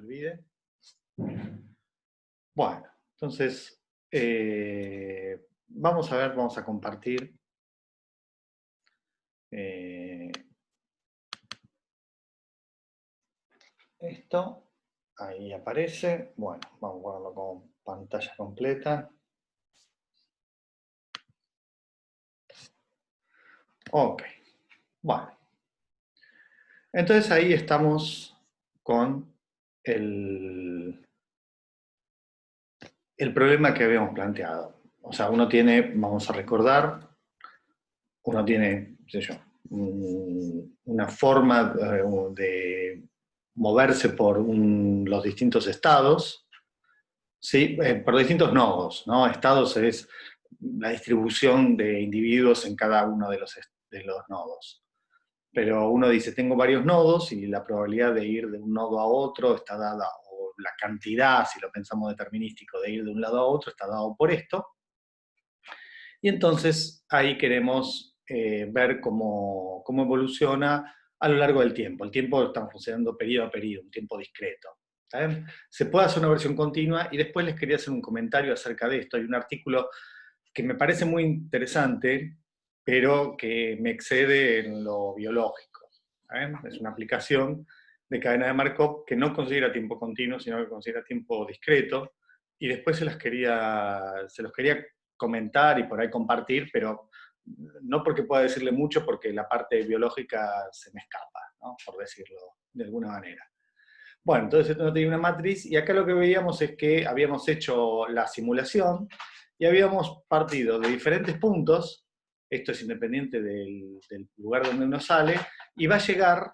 olvide. Bueno, entonces, vamos a ver, vamos a compartir. Esto, ahí aparece. Bueno, vamos a ponerlo con pantalla completa. Ok, bueno. Entonces ahí estamos con el problema que habíamos planteado. O sea, uno tiene, vamos a recordar, uno tiene, qué sé yo, una forma de moverse por los distintos estados, ¿sí? Por distintos nodos, ¿no? Estados es la distribución de individuos en cada uno de los nodos. Pero uno dice, tengo varios nodos y la probabilidad de ir de un nodo a otro está dada, o la cantidad, si lo pensamos determinístico, de ir de un lado a otro está dado por esto. Y entonces ahí queremos ver cómo evoluciona a lo largo del tiempo. El tiempo está funcionando periodo a periodo, un tiempo discreto. ¿Saben? Se puede hacer una versión continua y después les quería hacer un comentario acerca de esto. Hay un artículo que me parece muy interesante, pero que me excede en lo biológico. ¿Saben? Es una aplicación de cadena de Markov que no considera tiempo continuo, sino que considera tiempo discreto. Y después se los quería comentar y por ahí compartir, pero no porque pueda decirle mucho, porque la parte biológica se me escapa, ¿no? Por decirlo de alguna manera. Bueno, entonces esto no tenía una matriz, y acá lo que veíamos es que habíamos hecho la simulación y habíamos partido de diferentes puntos, esto es independiente del lugar donde uno sale, y va a llegar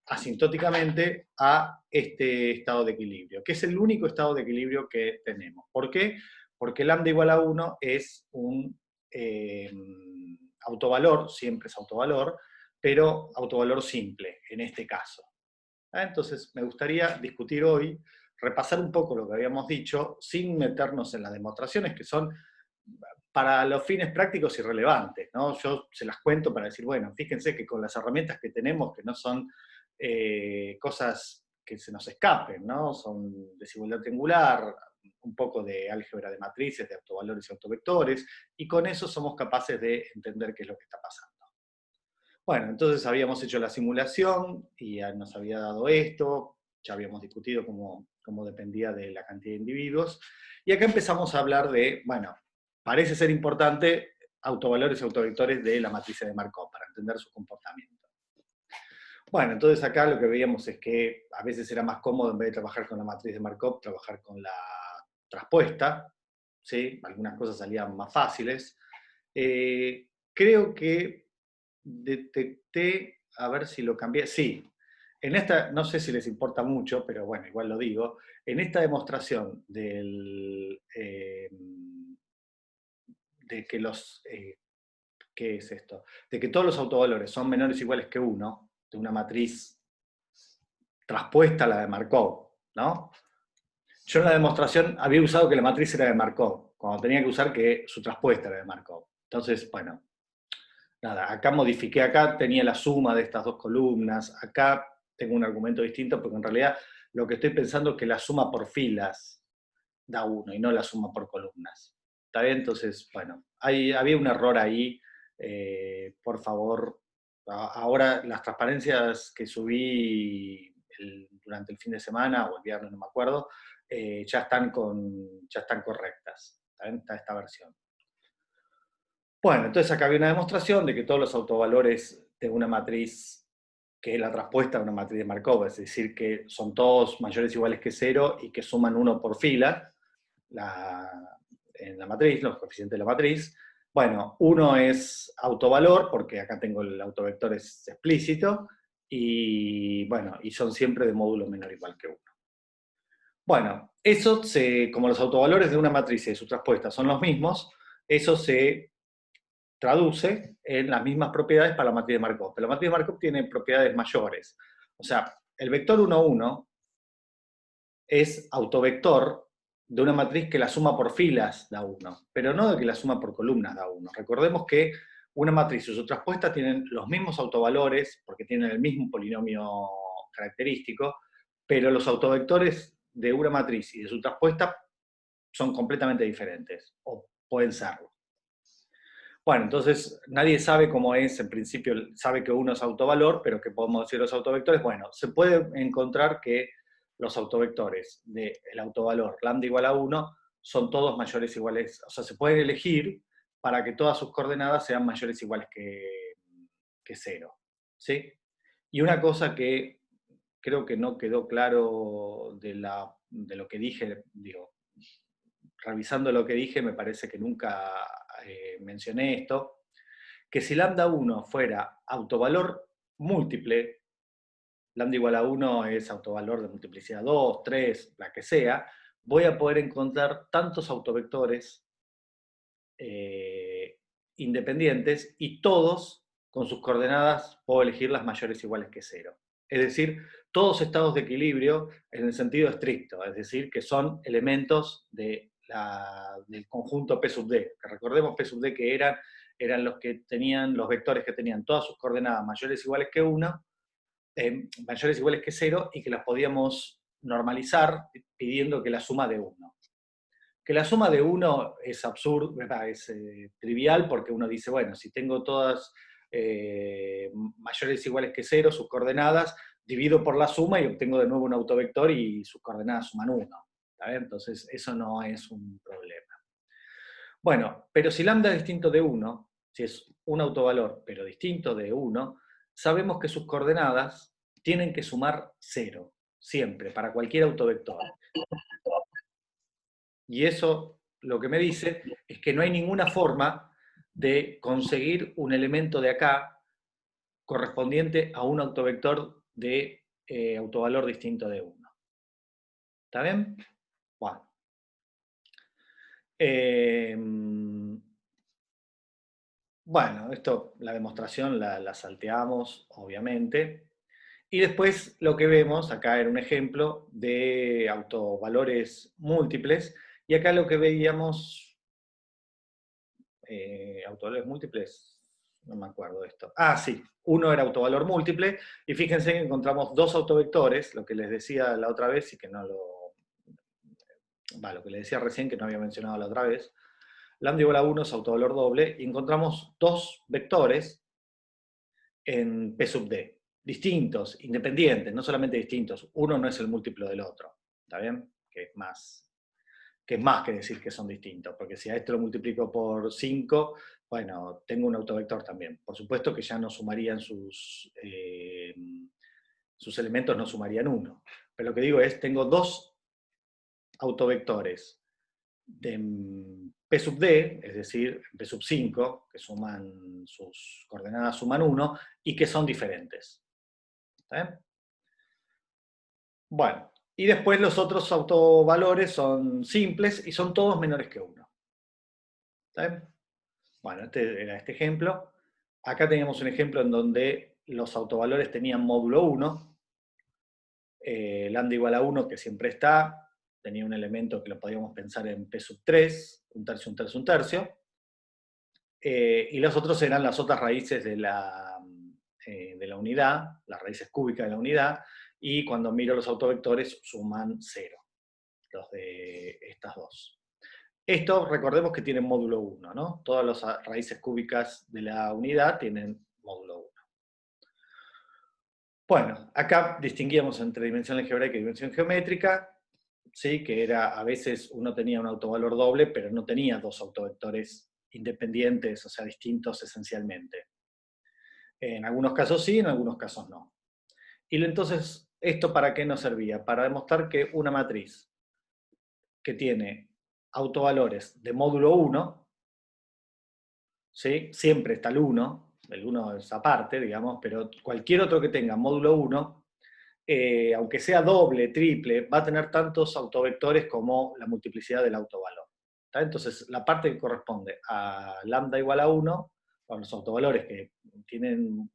asintóticamente a este estado de equilibrio, que es el único estado de equilibrio que tenemos. ¿Por qué? Porque lambda igual a 1 es un autovalor, siempre es autovalor, pero autovalor simple, en este caso. Entonces, me gustaría discutir hoy, repasar un poco lo que habíamos dicho, sin meternos en las demostraciones que son, para los fines prácticos, irrelevantes, ¿no? Yo se las cuento para decir, bueno, fíjense que con las herramientas que tenemos, que no son cosas que se nos escapen, ¿no? Son desigualdad triangular, un poco de álgebra de matrices, de autovalores y autovectores, y con eso somos capaces de entender qué es lo que está pasando. Bueno, entonces habíamos hecho la simulación y nos había dado esto, ya habíamos discutido cómo dependía de la cantidad de individuos, y acá empezamos a hablar de, bueno, parece ser importante autovalores y autovectores de la matriz de Markov para entender su comportamiento. Bueno, entonces acá lo que veíamos es que a veces era más cómodo, en vez de trabajar con la matriz de Markov, trabajar con la traspuesta, ¿sí? Algunas cosas salían más fáciles. Creo que detecté, a ver si lo cambié, sí, en esta, no sé si les importa mucho, pero bueno, igual lo digo, en esta demostración de que ¿qué es esto? De que todos los autovalores son menores o iguales que 1, de una matriz traspuesta a la de Markov, ¿no? Yo en la demostración había usado que la matriz era de Markov, cuando tenía que usar que su traspuesta era de Markov. Entonces, bueno, nada, acá modifiqué, acá tenía la suma de estas dos columnas, acá tengo un argumento distinto, porque en realidad lo que estoy pensando es que la suma por filas da 1 y no la suma por columnas. ¿Está bien? Entonces, bueno, había un error ahí, por favor. Ahora las transparencias que subí durante el fin de semana, o el viernes, no me acuerdo, ya están correctas. ¿Está bien? Está esta versión. Bueno, entonces acá había una demostración de que todos los autovalores de una matriz, que es la traspuesta de una matriz de Markov, es decir, que son todos mayores o iguales que 0 y que suman 1 por fila en la matriz, los coeficientes de la matriz. Bueno, 1 es autovalor, porque acá tengo el autovector es explícito, y bueno, y son siempre de módulo menor o igual que 1. Bueno, eso como los autovalores de una matriz y de su traspuesta son los mismos, eso se traduce en las mismas propiedades para la matriz de Markov. Pero la matriz de Markov tiene propiedades mayores. O sea, el vector 1, 1 es autovector de una matriz que la suma por filas da 1, pero no de que la suma por columnas da 1. Recordemos que una matriz y su traspuesta tienen los mismos autovalores, porque tienen el mismo polinomio característico, pero los autovectores de una matriz y de su traspuesta son completamente diferentes, o pueden serlo. Bueno, entonces nadie sabe cómo es, en principio sabe que uno es autovalor, pero que podemos decir los autovectores. Bueno, se puede encontrar que los autovectores del autovalor lambda igual a 1 son todos mayores o iguales, o sea, se pueden elegir para que todas sus coordenadas sean mayores o iguales que 0. ¿Sí? Y una cosa que creo que no quedó claro de lo que dije, digo, revisando lo que dije, me parece que nunca mencioné esto, que si lambda 1 fuera autovalor múltiple, lambda igual a 1 es autovalor de multiplicidad 2, 3, la que sea, voy a poder encontrar tantos autovectores independientes y todos con sus coordenadas puedo elegir las mayores o iguales que 0. Es decir, todos estados de equilibrio en el sentido estricto, es decir, que son elementos del conjunto P sub D. Que recordemos P sub D que eran los que tenían, los vectores que tenían todas sus coordenadas mayores o iguales que 1, mayores o iguales que 0, y que las podíamos normalizar pidiendo que la suma de 1. Que la suma de 1 es absurdo, es trivial, porque uno dice, bueno, si tengo todas mayores o iguales que 0, sus coordenadas, divido por la suma y obtengo de nuevo un autovector y sus coordenadas suman 1. Entonces, eso no es un problema. Bueno, pero si lambda es distinto de 1, si es un autovalor, pero distinto de 1, sabemos que sus coordenadas tienen que sumar 0, siempre, para cualquier autovector. Y eso lo que me dice es que no hay ninguna forma de conseguir un elemento de acá correspondiente a un autovector de autovalor distinto de 1. ¿Está bien? Bueno. Bueno, esto, la demostración la salteamos, obviamente. Y después lo que vemos, acá era un ejemplo de autovalores múltiples, y acá lo que veíamos, autovalores múltiples, no me acuerdo de esto. Ah, sí, uno era autovalor múltiple, y fíjense que encontramos dos autovectores, lo que les decía la otra vez y que no lo que les decía recién que no había mencionado la otra vez. Lambda igual a 1 es autovalor doble, y encontramos dos vectores en P sub D, distintos, independientes, no solamente distintos. Uno no es el múltiplo del otro, ¿está bien? Que es más que decir que son distintos, porque si a esto lo multiplico por 5, bueno, tengo un autovector también. Por supuesto que ya no sumarían sus elementos, no sumarían 1. Pero lo que digo es, tengo dos autovectores de P sub D, es decir, P sub 5, que suman, sus coordenadas suman 1, y que son diferentes. ¿Está bien? Bueno, y después los otros autovalores son simples y son todos menores que 1. ¿Está bien? Bueno, este era este ejemplo. Acá teníamos un ejemplo en donde los autovalores tenían módulo 1, lambda igual a 1, que siempre está, tenía un elemento que lo podíamos pensar en P sub 3, un tercio, un tercio, un tercio, y los otros eran las otras raíces de la unidad, las raíces cúbicas de la unidad, y cuando miro los autovectores suman 0, los de estas dos. Esto, recordemos que tienen módulo 1, ¿no? Todas las raíces cúbicas de la unidad tienen módulo 1. Bueno, acá distinguíamos entre dimensión algebraica y dimensión geométrica, ¿sí? Que era, a veces uno tenía un autovalor doble, pero no tenía dos autovectores independientes, o sea, distintos esencialmente. En algunos casos sí, en algunos casos no. Y entonces, ¿esto para qué nos servía? Para demostrar que una matriz que tiene autovalores de módulo 1, ¿sí? Siempre está el 1 es aparte, digamos, pero cualquier otro que tenga módulo 1, aunque sea doble, triple, va a tener tantos autovectores como la multiplicidad del autovalor. ¿Está? Entonces, la parte que corresponde a lambda igual a 1, con los autovalores que tienen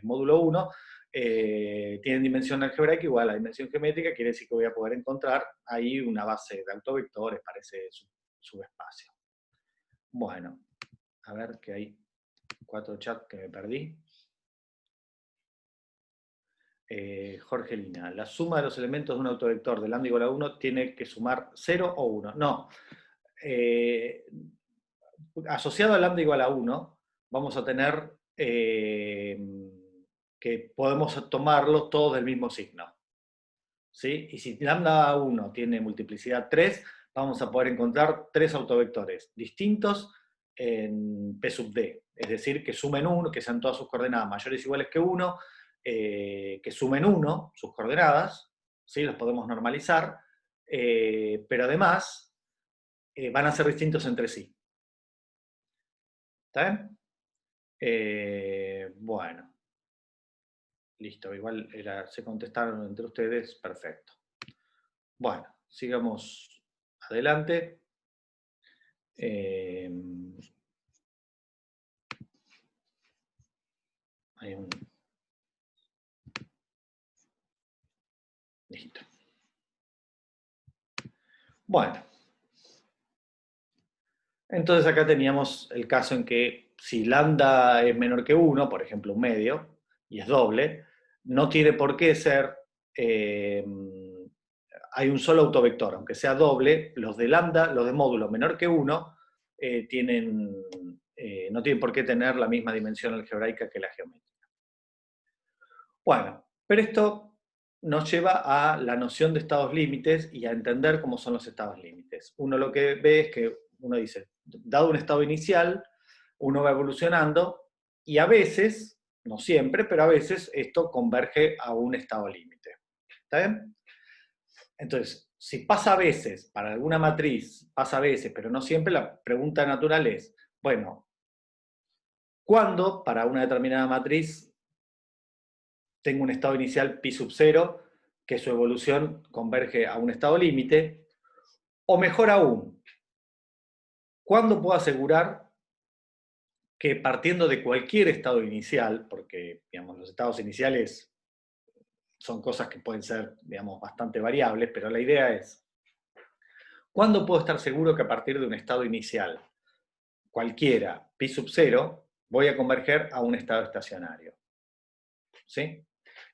módulo 1, tienen dimensión algebraica igual a la dimensión geométrica, quiere decir que voy a poder encontrar ahí una base de autovectores para ese subespacio. Bueno, a ver que hay 4 chats que me perdí. Jorgelina, la suma de los elementos de un autovector de lambda igual a 1 tiene que sumar 0 o 1. No. Asociado a lambda igual a 1, vamos a tener que podemos tomarlos todos del mismo signo. ¿Sí? Y si lambda 1 tiene multiplicidad 3, vamos a poder encontrar 3 autovectores distintos en P sub D. Es decir, que sumen 1, que sean todas sus coordenadas mayores o iguales que 1, que sumen 1 sus coordenadas, ¿sí? Los podemos normalizar, pero además van a ser distintos entre sí. ¿Está bien? Bueno, listo, igual se contestaron entre ustedes, perfecto. Bueno, sigamos adelante. Hay un... Listo. Bueno, entonces acá teníamos el caso en que si lambda es menor que 1, por ejemplo un medio, y es doble, no tiene por qué ser, hay un solo autovector, aunque sea doble, los de lambda, los de módulo menor que 1, no tienen por qué tener la misma dimensión algebraica que la geométrica. Bueno, pero esto nos lleva a la noción de estados límites y a entender cómo son los estados límites. Uno lo que ve es que uno dice, dado un estado inicial, uno va evolucionando y a veces, no siempre, pero a veces esto converge a un estado límite. ¿Está bien? Entonces, si pasa a veces, para alguna matriz, pasa a veces, pero no siempre, la pregunta natural es, bueno, ¿cuándo para una determinada matriz tengo un estado inicial pi sub 0, que su evolución converge a un estado límite? O mejor aún, ¿cuándo puedo asegurar que partiendo de cualquier estado inicial, porque digamos, los estados iniciales son cosas que pueden ser digamos, bastante variables, pero la idea es, ¿cuándo puedo estar seguro que a partir de un estado inicial, cualquiera, pi sub 0, voy a converger a un estado estacionario? ¿Sí?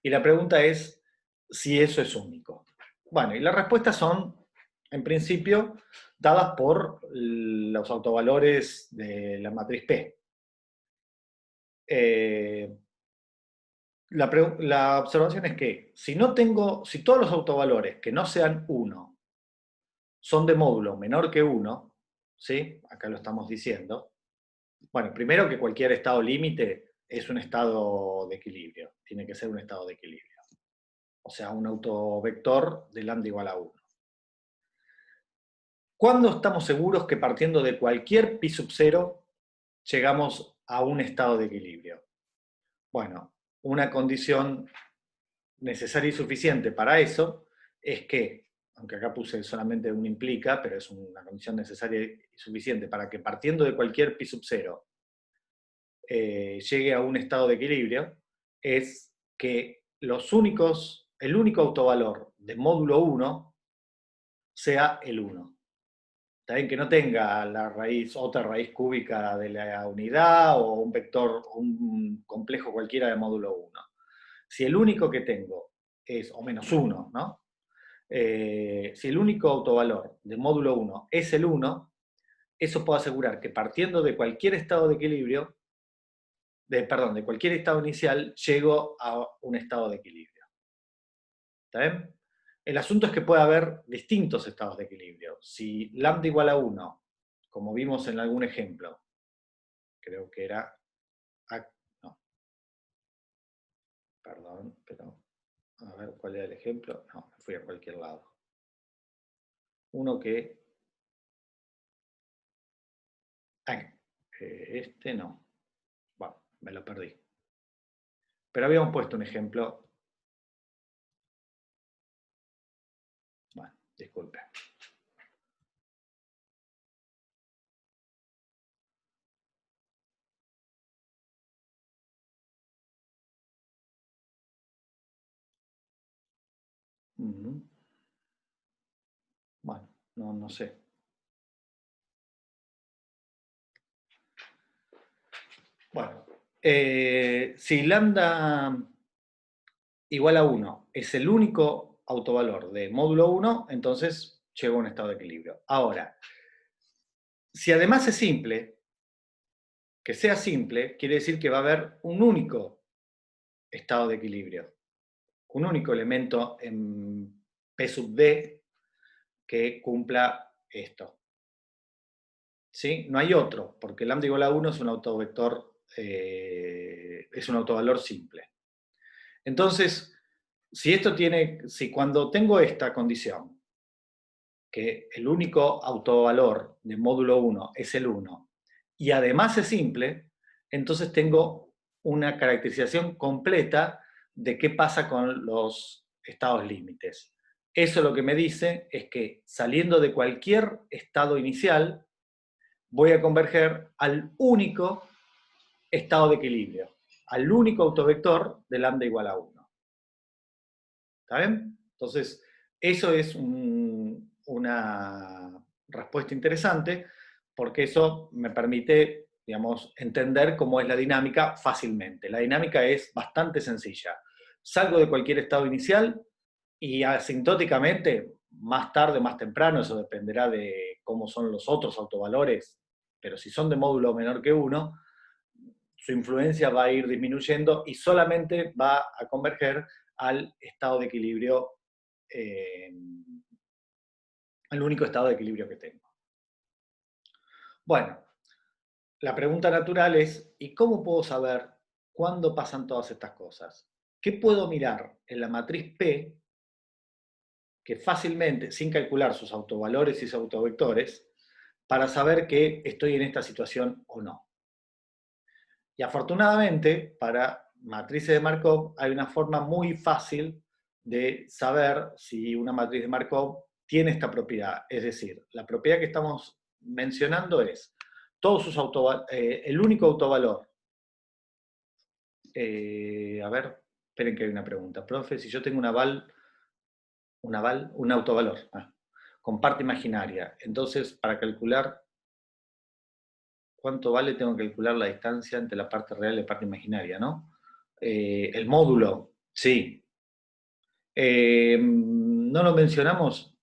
Y la pregunta es si eso es único. Bueno, y las respuestas son, en principio, dadas por los autovalores de la matriz P. La observación es que si todos los autovalores que no sean 1 son de módulo menor que 1, ¿sí? Acá lo estamos diciendo. Bueno, primero que cualquier estado límite es un estado de equilibrio, tiene que ser un estado de equilibrio. O sea, un autovector de lambda igual a 1. ¿Cuándo estamos seguros que partiendo de cualquier pi sub 0 llegamos a un estado de equilibrio? Bueno, una condición necesaria y suficiente para eso es que, aunque acá puse solamente un implica, pero es una condición necesaria y suficiente para que partiendo de cualquier pi sub 0 llegue a un estado de equilibrio, es que el único autovalor de módulo 1 sea el 1. Está bien que no tenga otra raíz cúbica de la unidad o un vector, un complejo cualquiera de módulo 1. Si el único que tengo es, o menos 1, ¿no? Si el único autovalor de módulo 1 es el 1, eso puedo asegurar que partiendo de cualquier estado de equilibrio, de cualquier estado inicial, llego a un estado de equilibrio. ¿Está bien? El asunto es que puede haber distintos estados de equilibrio. Si lambda igual a 1, como vimos en algún ejemplo, creo que era... No, perdón, pero... A ver, ¿cuál era el ejemplo? No, me fui a cualquier lado. Uno que... este no. Bueno, me lo perdí. Pero habíamos puesto un ejemplo. Bueno, disculpe. Bueno, no sé. Bueno, si lambda igual a 1 es el único autovalor de módulo 1, entonces llego a un estado de equilibrio. Ahora, si además es simple, que sea simple, quiere decir que va a haber un único estado de equilibrio, un único elemento en P sub D que cumpla esto. ¿Sí? No hay otro, porque lambda igual a 1 es un autovector, es un autovalor simple. Entonces, si cuando tengo esta condición, que el único autovalor de módulo 1 es el 1, y además es simple, entonces tengo una caracterización completa de qué pasa con los estados límites. Eso lo que me dice es que saliendo de cualquier estado inicial, voy a converger al único estado de equilibrio, al único autovector de lambda igual a 1. ¿Está bien? Entonces, eso es una respuesta interesante, porque eso me permite, digamos, entender cómo es la dinámica fácilmente. La dinámica es bastante sencilla. Salgo de cualquier estado inicial y asintóticamente, más tarde o más temprano, eso dependerá de cómo son los otros autovalores, pero si son de módulo menor que 1, su influencia va a ir disminuyendo y solamente va a converger al estado de equilibrio, al único estado de equilibrio que tengo. Bueno, la pregunta natural es, ¿y cómo puedo saber cuándo pasan todas estas cosas? ¿Qué puedo mirar en la matriz P que fácilmente, sin calcular sus autovalores y sus autovectores, para saber que estoy en esta situación o no? Y afortunadamente, para matrices de Markov hay una forma muy fácil de saber si una matriz de Markov tiene esta propiedad. Es decir, la propiedad que estamos mencionando es todos sus el único autovalor. A ver, esperen que hay una pregunta. Profe, si yo tengo un autovalor, con parte imaginaria, entonces para calcular cuánto vale, tengo que calcular la distancia entre la parte real y la parte imaginaria, ¿no? El módulo, sí. ¿No lo mencionamos?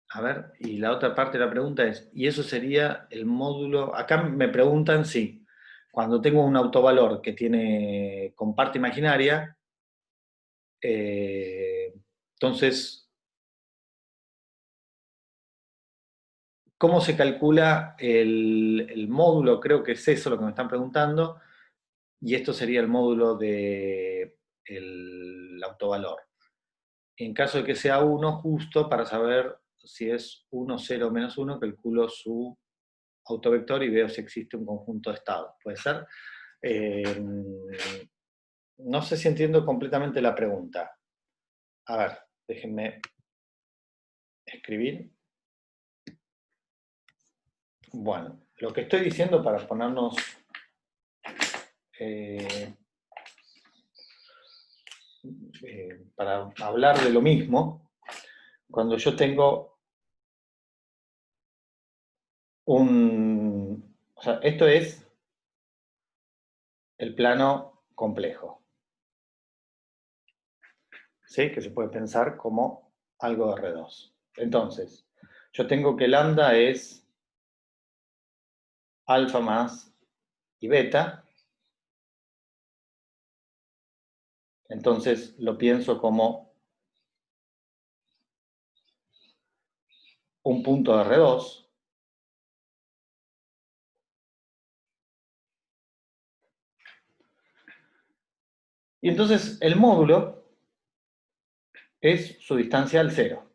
A ver, y la otra parte de la pregunta es, ¿y eso sería el módulo? Acá me preguntan si, cuando tengo un autovalor que tiene con parte imaginaria, entonces, ¿cómo se calcula el módulo? Creo que es eso lo que me están preguntando. Y esto sería el módulo del autovalor. En caso de que sea 1, justo para saber si es 1, 0, menos 1, calculo su autovector y veo si existe un conjunto de estados. ¿Puede ser? No sé si entiendo completamente la pregunta. A ver, déjenme escribir. Bueno, lo que estoy diciendo para ponernos... para hablar de lo mismo, cuando yo tengo o sea, esto es el plano complejo, ¿sí? Que se puede pensar como algo de R2. Entonces, yo tengo que lambda es alfa más y beta, entonces lo pienso como un punto de R2, y entonces el módulo es su distancia al cero.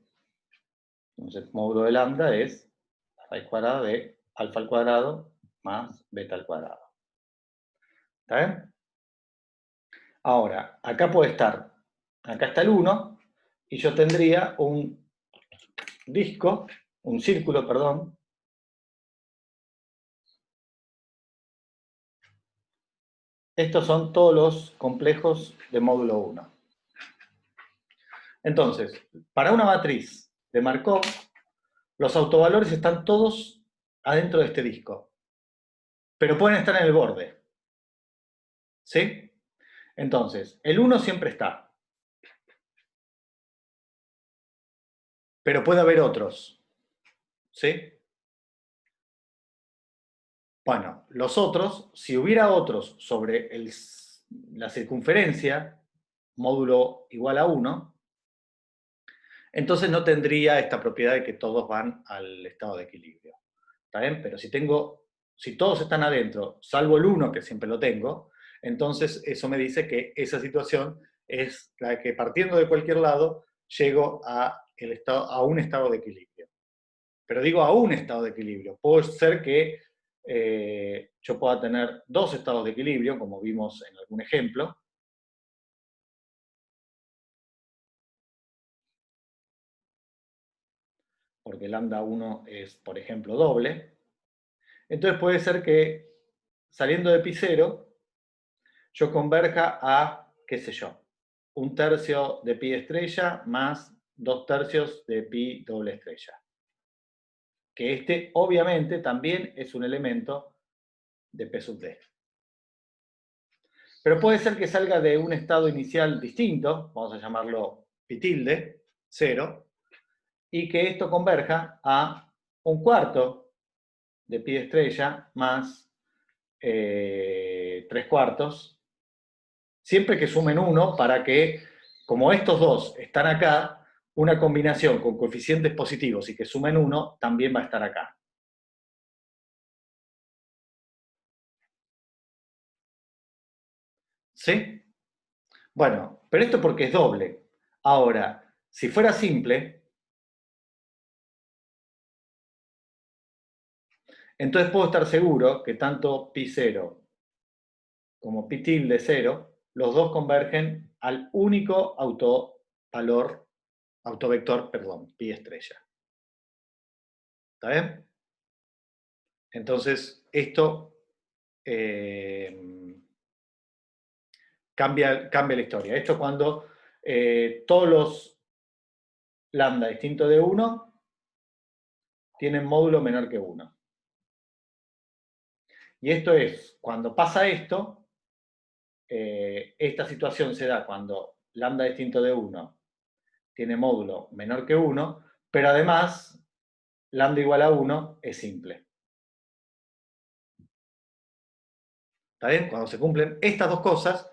Entonces el módulo de lambda es la raíz cuadrada de alfa al cuadrado más beta al cuadrado. ¿Está bien? Ahora, acá puede estar, acá está el 1, y yo tendría un círculo, perdón. Estos son todos los complejos de módulo 1. Entonces, para una matriz de Markov, los autovalores están todos adentro de este disco, pero pueden estar en el borde. ¿Sí? Entonces, el 1 siempre está, pero puede haber otros. ¿Sí? Bueno, los otros, si hubiera otros sobre la circunferencia, módulo igual a 1, entonces no tendría esta propiedad de que todos van al estado de equilibrio. ¿Está bien? Pero si todos están adentro, salvo el 1, que siempre lo tengo, entonces eso me dice que esa situación es la de que partiendo de cualquier lado, llego a un estado de equilibrio. Pero digo a un estado de equilibrio. Puede ser que yo pueda tener dos estados de equilibrio, como vimos en algún ejemplo. Porque lambda 1 es, por ejemplo, doble. Entonces puede ser que saliendo de pi 0, yo converja a, qué sé yo, un tercio de pi estrella más 2/3 de pi doble estrella. Que este, obviamente, también es un elemento de P sub D. Pero puede ser que salga de un estado inicial distinto, vamos a llamarlo pi tilde, 0, y que esto converja a un cuarto de pi estrella más 3/4, siempre que sumen 1 para que, como estos dos están acá, una combinación con coeficientes positivos y que sumen 1 también va a estar acá. ¿Sí? Bueno, pero esto porque es doble. Ahora, si fuera simple, entonces puedo estar seguro que tanto pi 0 como pi tilde 0, los dos convergen al único autovector, perdón, pi estrella. ¿Está bien? Entonces, esto cambia la historia. Esto cuando todos los lambda distintos de 1 tienen módulo menor que 1. Y esto es, cuando pasa esto, esta situación se da cuando lambda distinto de 1 tiene módulo menor que 1, pero además lambda igual a 1 es simple. ¿Está bien? Cuando se cumplen estas dos cosas,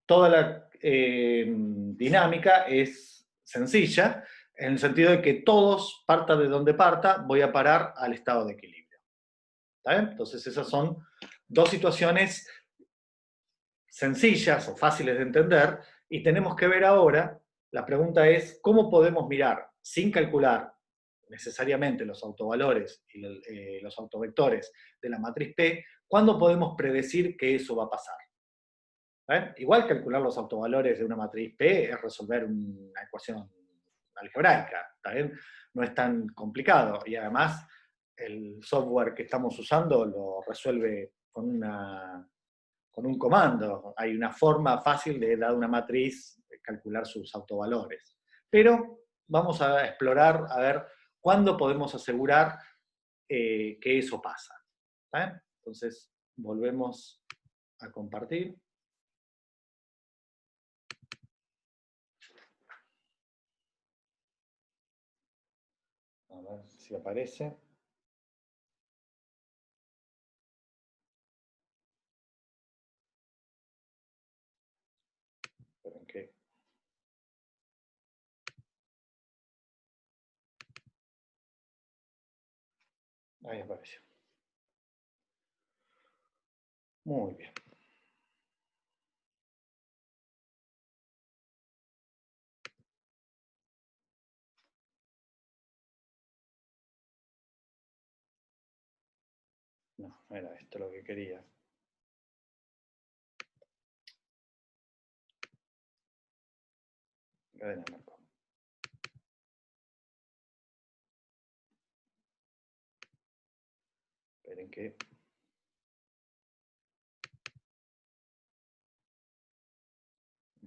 toda la dinámica es sencilla, en el sentido de que todos, parta de donde parta, voy a parar al estado de equilibrio. ¿Está bien? Entonces esas son dos situaciones sencillas o fáciles de entender, y tenemos que ver ahora, la pregunta es, ¿cómo podemos mirar sin calcular necesariamente los autovalores y los autovectores de la matriz P, cuándo podemos predecir que eso va a pasar? Igual calcular los autovalores de una matriz P es resolver una ecuación algebraica, ¿está bien? No es tan complicado, y además el software que estamos usando lo resuelve con un comando. Hay una forma fácil de, dar una matriz, calcular sus autovalores. Pero vamos a explorar, a ver cuándo podemos asegurar que eso pasa. Entonces, volvemos a compartir. A ver si aparece. Esperen que... Ahí apareció. Muy bien. No, no era esto lo que quería. Cadena Markov. Esperen que...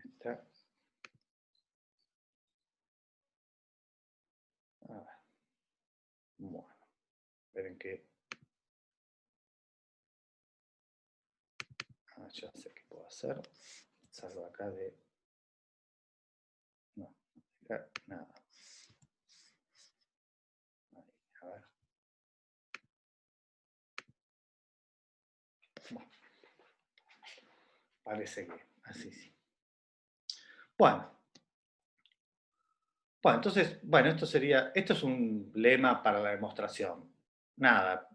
Está... A ver. Bueno. esperen que... ya sé qué puedo hacer. Salgo acá de... No, acá nada. Ahí, a ver. Bueno, parece que así sí. Bueno, entonces, esto es un lema para la demostración. Nada,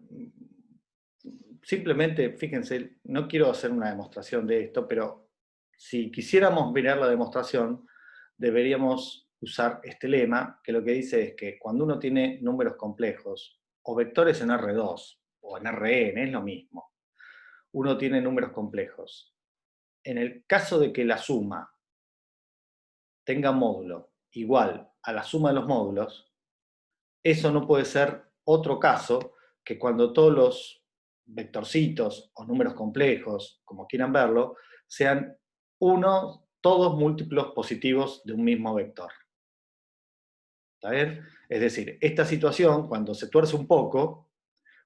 simplemente, fíjense, no quiero hacer una demostración de esto, pero si quisiéramos mirar la demostración, deberíamos usar este lema, que lo que dice es que cuando uno tiene números complejos, o vectores en R2, o en Rn, es lo mismo, uno tiene números complejos. En el caso de que la suma tenga módulo igual a la suma de los módulos, eso no puede ser otro caso que cuando todos los vectorcitos o números complejos, como quieran verlo, sean todos múltiplos positivos de un mismo vector. ¿Está bien? Es decir, esta situación, cuando se tuerce un poco,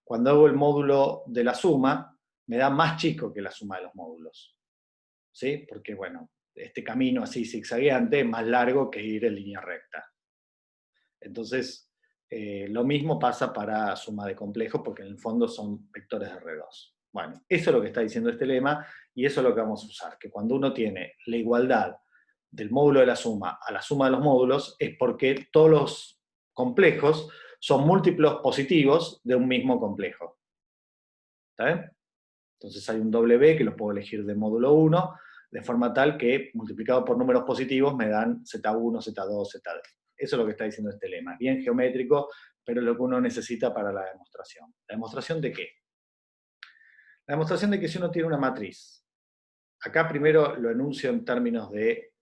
cuando hago el módulo de la suma, me da más chico que la suma de los módulos. ¿Sí? Porque, bueno, este camino así zigzagueante es más largo que ir en línea recta. Entonces, lo mismo pasa para suma de complejos, porque en el fondo son vectores de R2. Bueno, eso es lo que está diciendo este lema, y eso es lo que vamos a usar, que cuando uno tiene la igualdad del módulo de la suma a la suma de los módulos, es porque todos los complejos son múltiplos positivos de un mismo complejo. ¿Está bien? Entonces hay un W que lo puedo elegir de módulo 1, de forma tal que multiplicado por números positivos me dan Z1, Z2, Z3. Eso es lo que está diciendo este lema. Bien geométrico, pero es lo que uno necesita para la demostración. ¿La demostración de qué? La demostración de que si uno tiene una matriz, acá primero lo enuncio en términos de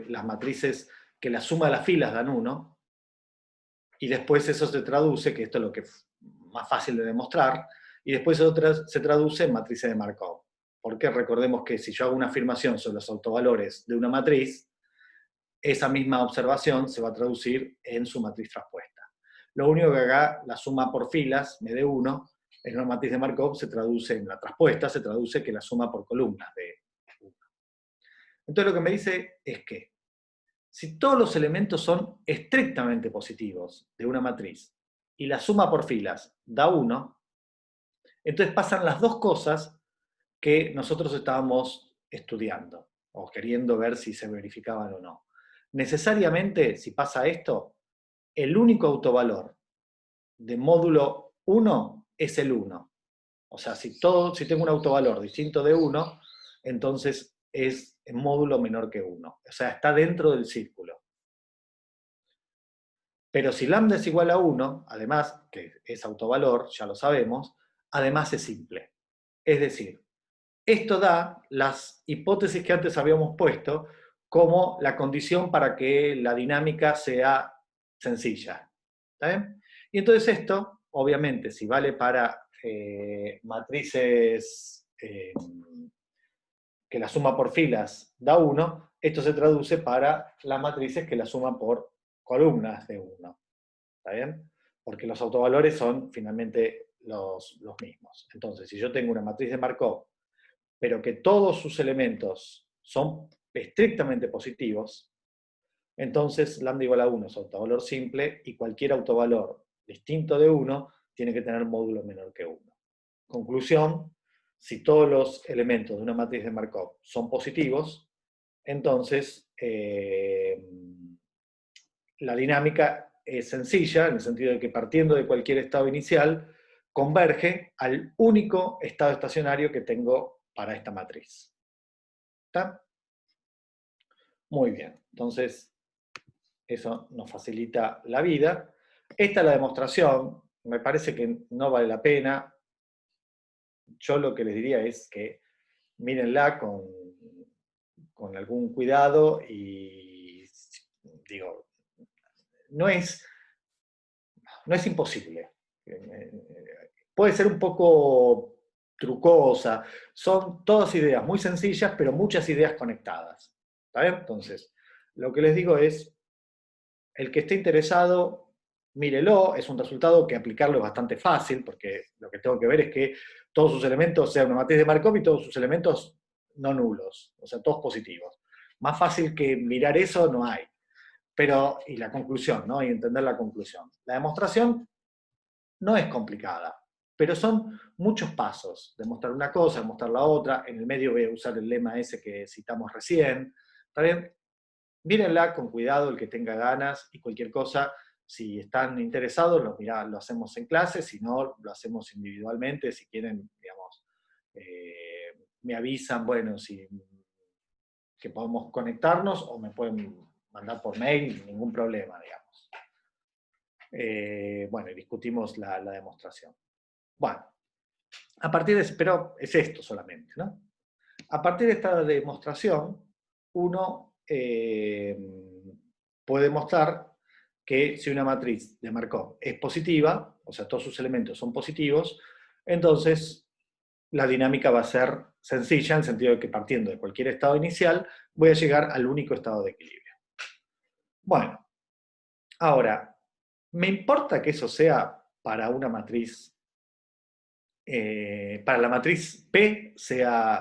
las matrices que la suma de las filas dan 1, y después eso se traduce, que esto es lo que es más fácil de demostrar, y después se traduce en matrices de Markov. Porque recordemos que si yo hago una afirmación sobre los autovalores de una matriz, esa misma observación se va a traducir en su matriz traspuesta. Lo único que haga la suma por filas me dé 1, en una matriz de Markov se traduce, en la traspuesta se traduce que la suma por columnas de 1. Entonces lo que me dice es que si todos los elementos son estrictamente positivos de una matriz y la suma por filas da 1, entonces pasan las dos cosas que nosotros estábamos estudiando o queriendo ver si se verificaban o no. Necesariamente, si pasa esto, el único autovalor de módulo 1 es el 1. O sea, si tengo un autovalor distinto de 1, entonces es en módulo menor que 1. O sea, está dentro del círculo. Pero si lambda es igual a 1, además, que es autovalor, ya lo sabemos, además es simple. Es decir, esto da las hipótesis que antes habíamos puesto como la condición para que la dinámica sea sencilla. ¿Está bien? Y entonces esto, obviamente, si vale para matrices que la suma por filas da 1, esto se traduce para las matrices que la suma por columnas de 1. ¿Está bien? Porque los autovalores son finalmente los mismos. Entonces, si yo tengo una matriz de Markov, pero que todos sus elementos son estrictamente positivos, entonces lambda igual a 1 es autovalor simple, y cualquier autovalor distinto de 1 tiene que tener módulo menor que 1. Conclusión: si todos los elementos de una matriz de Markov son positivos, entonces la dinámica es sencilla, en el sentido de que partiendo de cualquier estado inicial, converge al único estado estacionario que tengo para esta matriz. ¿Está? Muy bien. Entonces, eso nos facilita la vida. Esta es la demostración. Me parece que no vale la pena. Yo lo que les diría es que mírenla con algún cuidado y, digo, no es imposible. Puede ser un poco trucosa. Son todas ideas muy sencillas, pero muchas ideas conectadas. ¿Está bien? Entonces, lo que les digo es, el que esté interesado, mírelo, es un resultado que aplicarlo es bastante fácil, porque lo que tengo que ver es que todos sus elementos sean una matriz de Markov y todos sus elementos no nulos, o sea, todos positivos. Más fácil que mirar eso no hay. Pero, y la conclusión, ¿no? Y entender la conclusión. La demostración no es complicada, pero son muchos pasos. Demostrar una cosa, demostrar la otra. En el medio voy a usar el lema ese que citamos recién. ¿Está bien? Mírenla con cuidado el que tenga ganas y cualquier cosa, si están interesados, lo hacemos en clase, si no, lo hacemos individualmente, si quieren, digamos, me avisan, bueno, si que podemos conectarnos o me pueden mandar por mail, ningún problema, digamos. Bueno, y discutimos la demostración. Bueno, a partir de, pero es esto solamente, ¿no? A partir de esta demostración, uno puede mostrar que si una matriz de Markov es positiva, o sea, todos sus elementos son positivos, entonces la dinámica va a ser sencilla, en el sentido de que partiendo de cualquier estado inicial, voy a llegar al único estado de equilibrio. Bueno, ahora, ¿me importa que eso sea para una matriz, para la matriz P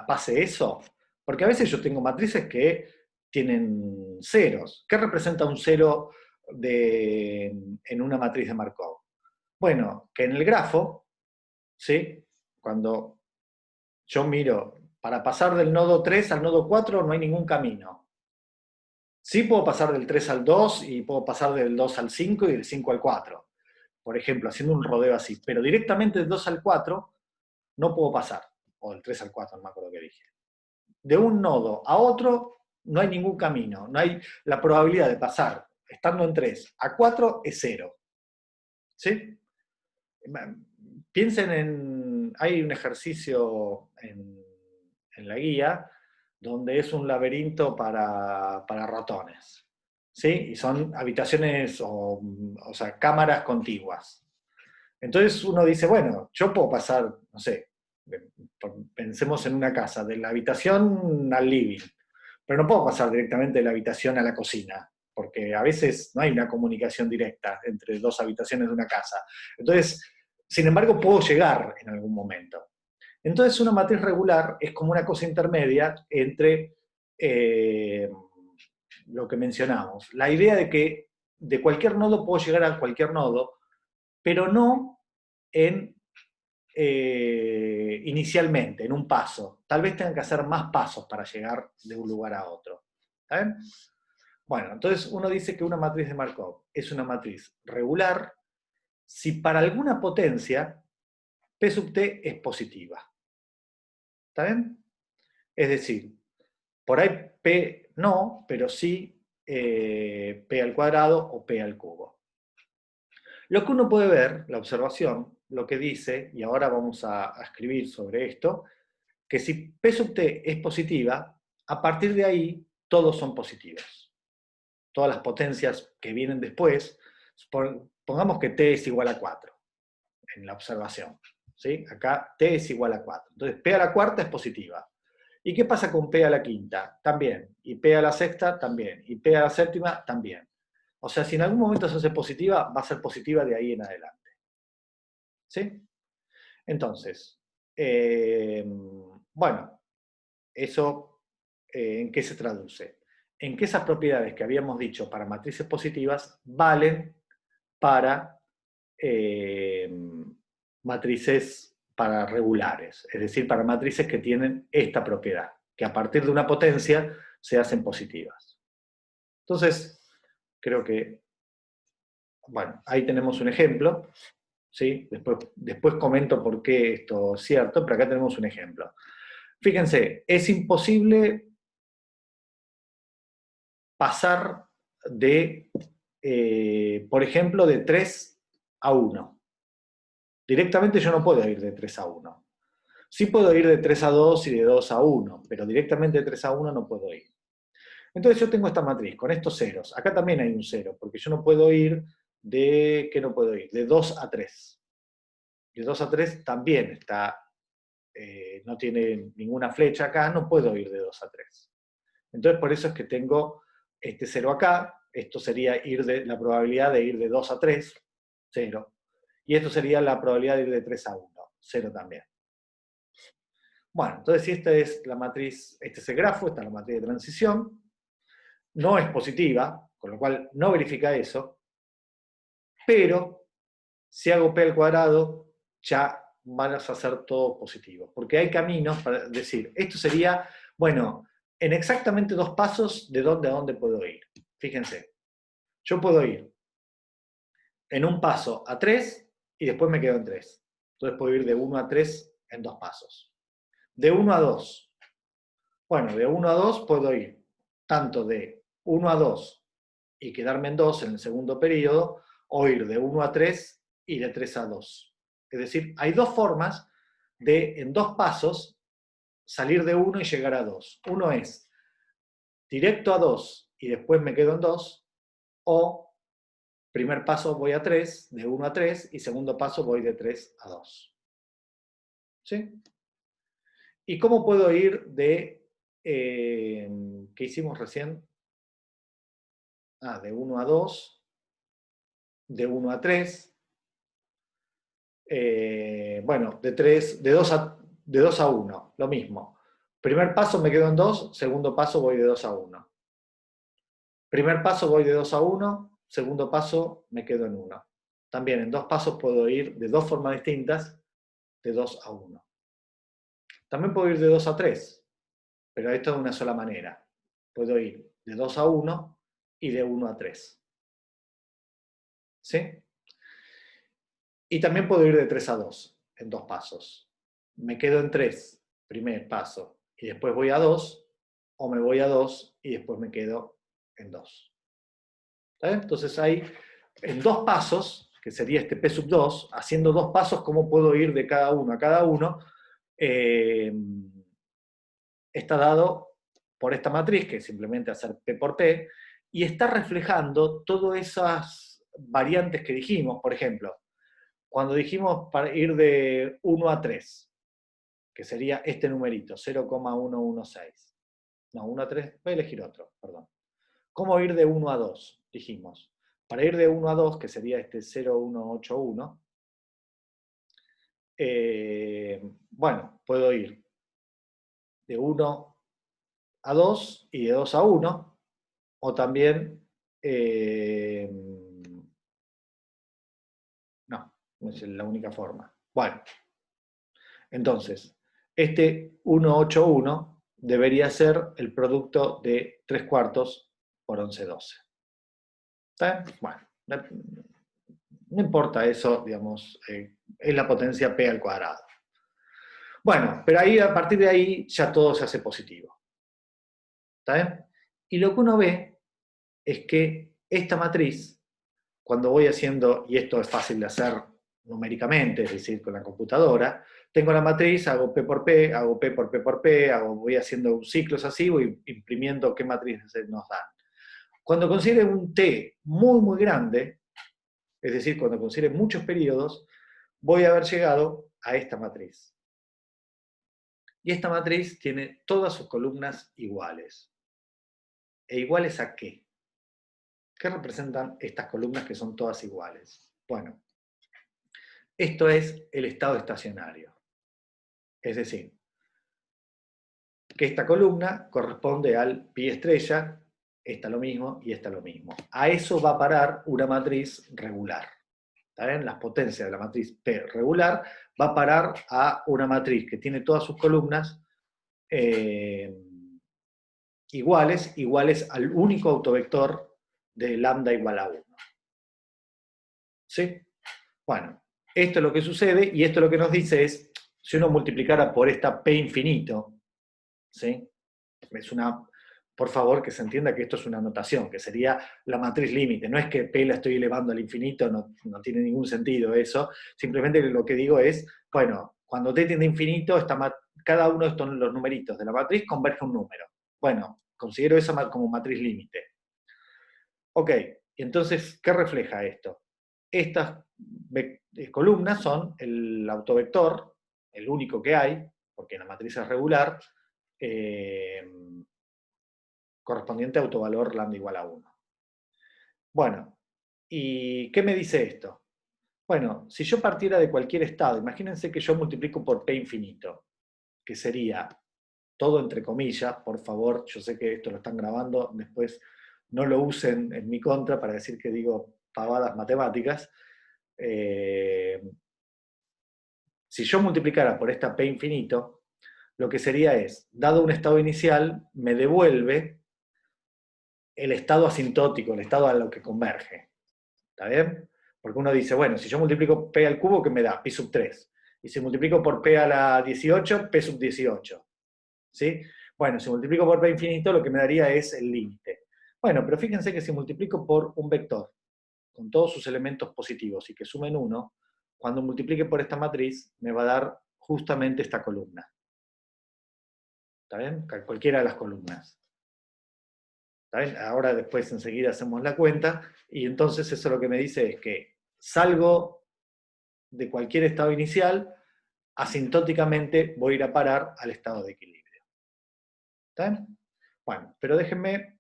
pase eso? Porque a veces yo tengo matrices que tienen ceros. ¿Qué representa un cero en una matriz de Markov? Bueno, que en el grafo, ¿sí? Cuando yo miro, para pasar del nodo 3 al nodo 4 no hay ningún camino. Sí puedo pasar del 3 al 2 y puedo pasar del 2 al 5 y del 5 al 4. Por ejemplo, haciendo un rodeo así. Pero directamente del 2 al 4 no puedo pasar. O del 3 al 4, no me acuerdo qué dije. De un nodo a otro no hay ningún camino. No hay la probabilidad de pasar, estando en 3 a 4 es 0. ¿Sí? Piensen en... Hay un ejercicio en la guía donde es un laberinto para ratones. ¿Sí? Y son habitaciones o sea, cámaras contiguas. Entonces uno dice, bueno, yo puedo pasar, no sé, pensemos en una casa, de la habitación al living, pero no puedo pasar directamente de la habitación a la cocina, porque a veces no hay una comunicación directa entre dos habitaciones de una casa. Entonces, sin embargo, puedo llegar en algún momento. Entonces, una matriz regular es como una cosa intermedia entre lo que mencionamos. La idea de que de cualquier nodo puedo llegar a cualquier nodo, pero no inicialmente, en un paso. Tal vez tengan que hacer más pasos para llegar de un lugar a otro. ¿Está bien? Bueno, entonces uno dice que una matriz de Markov es una matriz regular si para alguna potencia P sub t es positiva. ¿Está bien? Es decir, por ahí P no, pero sí P al cuadrado o P al cubo. Lo que uno puede ver, la observación, lo que dice, y ahora vamos a escribir sobre esto, que si P sub t es positiva, a partir de ahí todos son positivos. Todas las potencias que vienen después, pongamos que t es igual a 4 en la observación. ¿Sí? Acá t es igual a 4. Entonces P a la cuarta es positiva. ¿Y qué pasa con P a la quinta? También. Y P a la sexta, también. Y P a la séptima, también. O sea, si en algún momento se hace positiva, va a ser positiva de ahí en adelante. ¿Sí? Entonces, bueno, eso ¿en qué se traduce? En que esas propiedades que habíamos dicho para matrices positivas valen para matrices para regulares, es decir, para matrices que tienen esta propiedad, que a partir de una potencia se hacen positivas. Entonces, creo que, bueno, ahí tenemos un ejemplo, ¿sí? Después comento por qué esto es cierto, pero acá tenemos un ejemplo. Fíjense, es imposible pasar de, por ejemplo, de 3 a 1. Directamente yo no puedo ir de 3 a 1. Sí puedo ir de 3 a 2 y de 2 a 1, pero directamente de 3 a 1 no puedo ir. Entonces yo tengo esta matriz con estos ceros. Acá también hay un cero, porque yo no puedo ir de... ¿Qué no puedo ir? De 2 a 3. De 2 a 3 también está... no tiene ninguna flecha acá, no puedo ir de 2 a 3. Entonces por eso es que tengo este 0 acá, Esto sería la probabilidad de ir de 2 a 3, 0. Y esto sería la probabilidad de ir de 3 a 1, 0 también. Bueno, entonces si esta es la matriz, este es el grafo, esta es la matriz de transición, no es positiva, con lo cual no verifica eso, pero si hago p al cuadrado, ya van a ser todos positivos, porque hay caminos para decir, esto sería, bueno, en exactamente 2 pasos, ¿de dónde a dónde puedo ir? Fíjense, yo puedo ir en un paso a 3 y después me quedo en 3. Entonces puedo ir de 1 a 3 en 2 pasos. De 1 a 2. Bueno, de 1 a 2 puedo ir tanto de 1 a 2 y quedarme en 2 en el segundo periodo, o ir de 1 a 3 y de 3 a 2. Es decir, hay dos formas de, en 2 pasos, salir de 1 y llegar a 2. Uno es directo a 2 y después me quedo en 2, o primer paso voy a 3, de 1 a 3, y segundo paso voy de 3 a 2. ¿Sí? ¿Y cómo puedo ir de, ¿qué hicimos recién? De 1 a 2, de 1 a 3, bueno, de 2 a 1, lo mismo. Primer paso me quedo en 2, segundo paso voy de 2 a 1. Primer paso voy de 2 a 1, segundo paso me quedo en 1. También en 2 pasos puedo ir de 2 formas distintas, de 2 a 1. También puedo ir de 2 a 3, pero esto de una sola manera. Puedo ir de 2 a 1 y de 1 a 3. ¿Sí? Y también puedo ir de 3 a 2, en 2 pasos. Me quedo en 3, primer paso, y después voy a 2, o me voy a 2 y después me quedo en 2. ¿Está bien? Entonces hay en 2 pasos, que sería este P sub 2, haciendo 2 pasos, ¿cómo puedo ir de cada uno a cada uno? Está dado por esta matriz, que es simplemente hacer P por P, y está reflejando todas esas variantes que dijimos. Por ejemplo, cuando dijimos para ir de 1 a 3, que sería este numerito, 0,116. No, 1 a 3, voy a elegir otro, perdón. ¿Cómo ir de 1 a 2? Dijimos, para ir de 1 a 2, que sería este 0,181, bueno, puedo ir de 1 a 2 y de 2 a 1, o también, no es la única forma. Bueno, entonces, este 181 debería ser el producto de 3 cuartos por 11/12. ¿Está bien? Bueno, no importa eso, digamos, es la potencia p al cuadrado. Bueno, pero ahí, a partir de ahí ya todo se hace positivo. ¿Está bien? Y lo que uno ve es que esta matriz, cuando voy haciendo, y esto es fácil de hacer numéricamente, es decir, con la computadora, tengo la matriz, hago P por P, hago P por P por P, voy haciendo ciclos así, voy imprimiendo qué matrices nos dan. Cuando considere un T muy, muy grande, es decir, cuando considere muchos periodos, voy a haber llegado a esta matriz. Y esta matriz tiene todas sus columnas iguales. ¿E iguales a qué? ¿Qué representan estas columnas que son todas iguales? Bueno, esto es el estado estacionario. Es decir, que esta columna corresponde al pi estrella, esta lo mismo y esta lo mismo. A eso va a parar una matriz regular. ¿Está bien? Las potencias de la matriz P regular va a parar a una matriz que tiene todas sus columnas iguales al único autovector de lambda igual a 1. ¿Sí? Bueno, esto es lo que sucede, y esto lo que nos dice es, si uno multiplicara por esta P infinito, ¿sí? Es una, por favor, que se entienda que esto es una notación, que sería la matriz límite. No es que P la estoy elevando al infinito, no tiene ningún sentido eso. Simplemente lo que digo es, bueno, cuando T tiende a infinito, cada uno de estos los numeritos de la matriz converge a un número. Bueno, considero esa como matriz límite. Ok, entonces, ¿qué refleja esto? Estas columnas son el autovector, el único que hay, porque la matriz es regular, correspondiente a autovalor lambda igual a 1. Bueno, ¿y qué me dice esto? Bueno, si yo partiera de cualquier estado, imagínense que yo multiplico por P infinito, que sería todo entre comillas, por favor, yo sé que esto lo están grabando, después no lo usen en mi contra para decir que digo pavadas matemáticas. Si yo multiplicara por esta P infinito, lo que sería es, dado un estado inicial, me devuelve el estado asintótico, el estado a lo que converge. ¿Está bien? Porque uno dice, bueno, si yo multiplico P al cubo, ¿qué me da? Pi sub 3. Y si multiplico por P a la 18, P sub 18. ¿Sí? Bueno, si multiplico por P infinito, lo que me daría es el límite. Bueno, pero fíjense que si multiplico por un vector con todos sus elementos positivos y que sumen 1, cuando multiplique por esta matriz, me va a dar justamente esta columna. ¿Está bien? Cualquiera de las columnas. ¿Está bien? Ahora después enseguida hacemos la cuenta, y entonces eso lo que me dice es que salgo de cualquier estado inicial, asintóticamente voy a ir a parar al estado de equilibrio. ¿Está bien? Bueno, pero déjenme,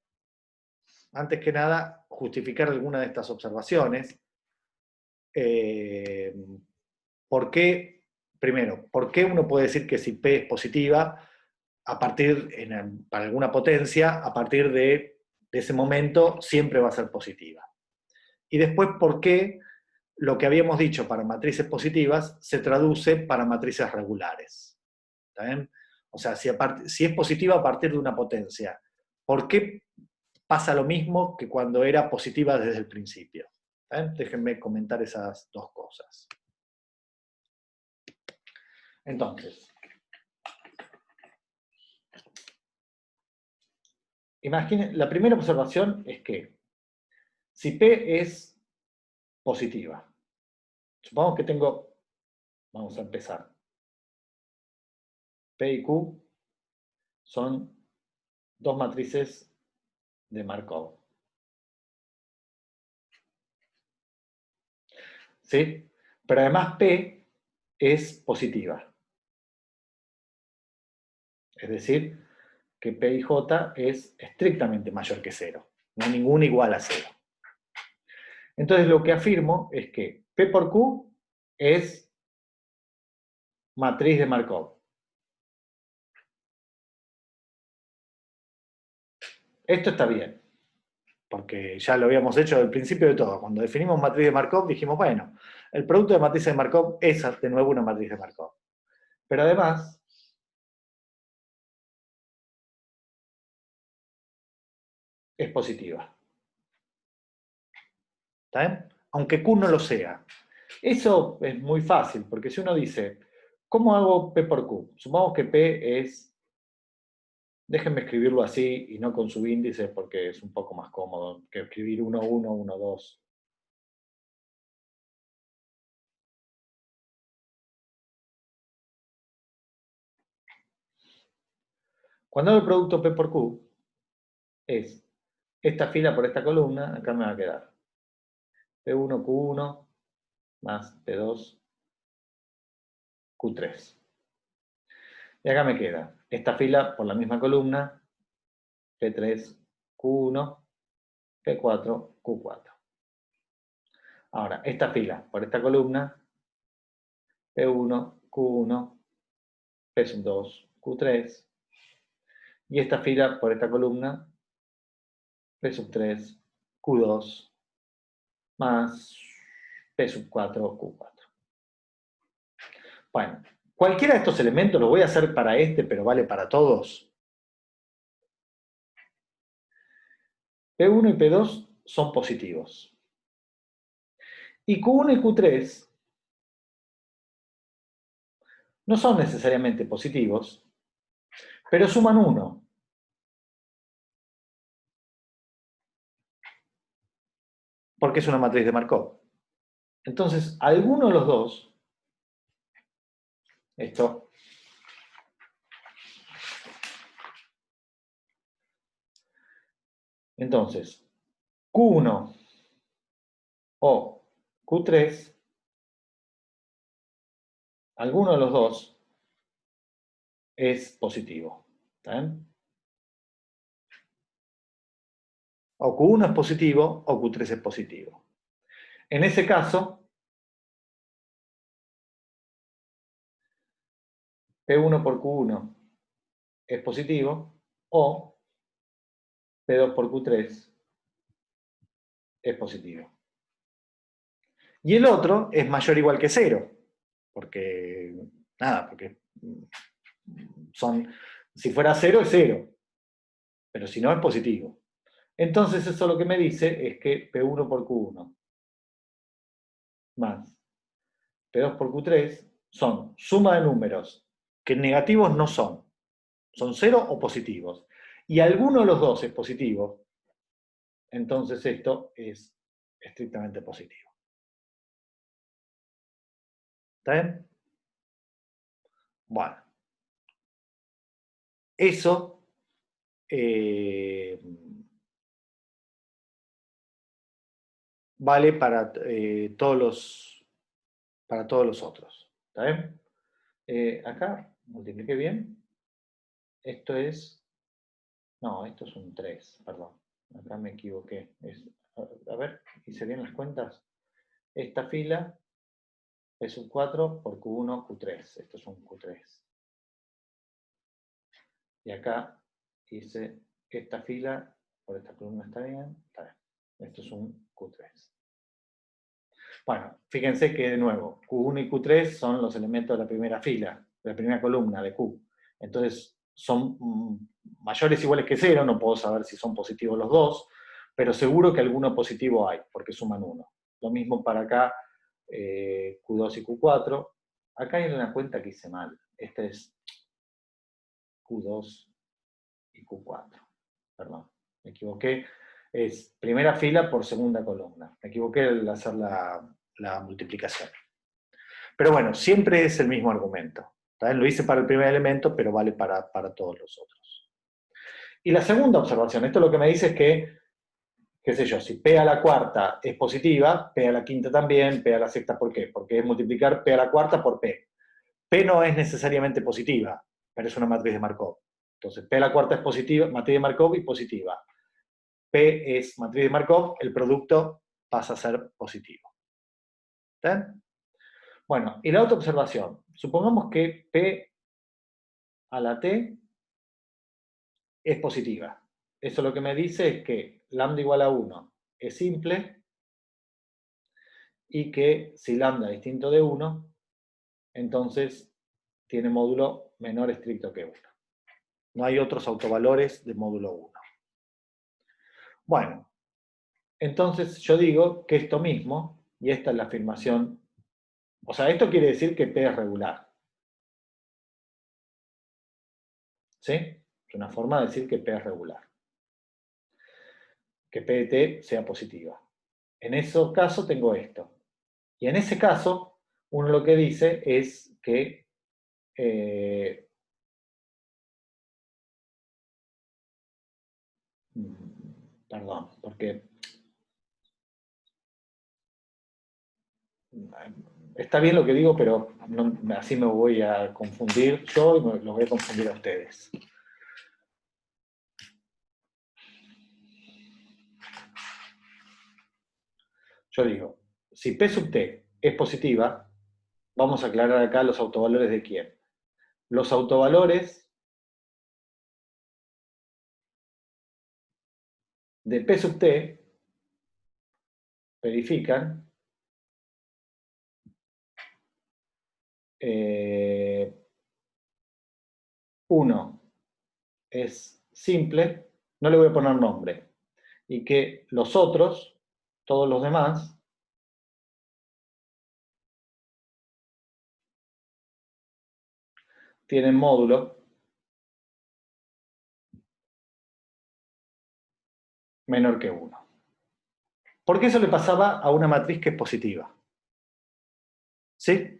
antes que nada, justificar alguna de estas observaciones. ¿Por qué? Primero, ¿por qué uno puede decir que si P es positiva, a partir, para alguna potencia, a partir de ese momento siempre va a ser positiva? Y después, ¿por qué lo que habíamos dicho para matrices positivas se traduce para matrices regulares? ¿Está bien? O sea, si es positiva a partir de una potencia, ¿por qué pasa lo mismo que cuando era positiva desde el principio? ¿Está bien? Déjenme comentar esas dos cosas. Entonces, imaginen, la primera observación es que si P es positiva, supongamos que tengo, vamos a empezar, P y Q son dos matrices de Markov. ¿Sí? Pero además P es positiva. Es decir, que P y J es estrictamente mayor que 0. No hay ninguna igual a 0. Entonces lo que afirmo es que P por Q es matriz de Markov. Esto está bien, porque ya lo habíamos hecho al principio de todo. Cuando definimos matriz de Markov dijimos, bueno, el producto de matrices de Markov es de nuevo una matriz de Markov. Pero además, es positiva. ¿Está bien? Aunque Q no lo sea. Eso es muy fácil, porque si uno dice, ¿cómo hago P por Q? Supongamos que P es, déjenme escribirlo así y no con subíndices porque es un poco más cómodo que escribir 1, 1, 1, 2. Cuando hago el producto P por Q, es esta fila por esta columna, acá me va a quedar P1, Q1, más P2, Q3. Y acá me queda esta fila por la misma columna, P3, Q1, P4, Q4. Ahora, esta fila por esta columna, P1, Q1, P2, Q3. Y esta fila por esta columna, P3, Q2, más P4, Q4. Bueno, cualquiera de estos elementos lo voy a hacer para este, pero vale para todos. P1 y P2 son positivos. Y Q1 y Q3 no son necesariamente positivos, pero suman 1. Porque es una matriz de Markov. Entonces, alguno de los dos, esto, entonces, Q1 o Q3, alguno de los dos es positivo. ¿Está bien? O Q1 es positivo o Q3 es positivo. En ese caso, P1 por Q1 es positivo o P2 por Q3 es positivo. Y el otro es mayor o igual que 0, porque, nada, porque si fuera 0 es 0, pero si no es positivo. Entonces eso lo que me dice es que P1 por Q1 más P2 por Q3 son suma de números que negativos no son 0 o positivos. Y alguno de los dos es positivo, entonces esto es estrictamente positivo. ¿Está bien? Bueno. Eso vale para, para todos los otros. ¿Está bien? Acá multipliqué bien. Esto es... No, esto es un 3, perdón. Acá me equivoqué. A ver, hice bien las cuentas. Esta fila es un 4 por Q1, Q3. Esto es un Q3. Y acá hice esta fila, por esta columna está bien. Esto es un Q3. Bueno, fíjense que de nuevo, Q1 y Q3 son los elementos de la primera fila, de la primera columna de Q. Entonces, son mayores o iguales que 0, no puedo saber si son positivos los dos, pero seguro que alguno positivo hay, porque suman 1. Lo mismo para acá, Q2 y Q4. Acá hay una cuenta que hice mal. Esta es Q2 y Q4. Perdón, me equivoqué. Es primera fila por segunda columna. Me equivoqué al hacer la multiplicación. Pero bueno, siempre es el mismo argumento. ¿Lo hice para el primer elemento, pero vale para todos los otros. Y la segunda observación, esto lo que me dice es que, qué sé yo, si P a la cuarta es positiva, P a la quinta también, P a la sexta, ¿por qué? Porque es multiplicar P a la cuarta por P. P no es necesariamente positiva, pero es una matriz de Markov. Entonces, P a la cuarta es positiva, matriz de Markov y positiva. P es matriz de Markov, el producto pasa a ser positivo. ¿Está? Bueno, y la otra observación. Supongamos que P a la T es positiva. Eso lo que me dice es que lambda igual a 1 es simple y que si lambda es distinto de 1, entonces tiene módulo menor estricto que 1. No hay otros autovalores de módulo 1. Bueno, entonces yo digo que esto mismo, y esta es la afirmación, o sea, esto quiere decir que P es regular. ¿Sí? Es una forma de decir que P es regular. Que P de T sea positiva. En ese caso tengo esto. Y en ese caso, uno lo que dice es que perdón, porque está bien lo que digo, pero no, así me voy a confundir yo y lo voy a confundir a ustedes. Yo digo, si P sub T es positiva, vamos a aclarar acá los autovalores de quién. Los autovalores de P sub T verifican uno es simple, no le voy a poner nombre, y que los otros, todos los demás, tienen módulo menor que 1. Porque eso le pasaba a una matriz que es positiva. ¿Sí?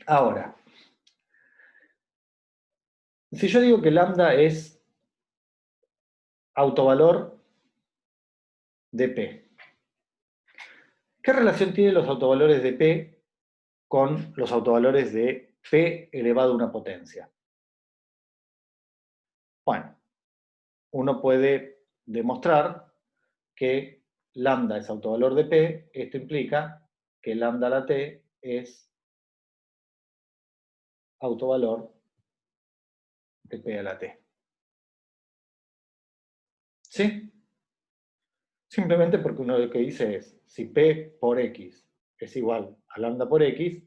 Ahora, si yo digo que lambda es autovalor de P, ¿qué relación tienen los autovalores de P con los autovalores de P elevado a una potencia? Bueno, uno puede demostrar que lambda es autovalor de P. Esto implica que lambda a la T es autovalor de P a la T. ¿Sí? Simplemente porque uno lo que dice es, si P por X es igual a lambda por X,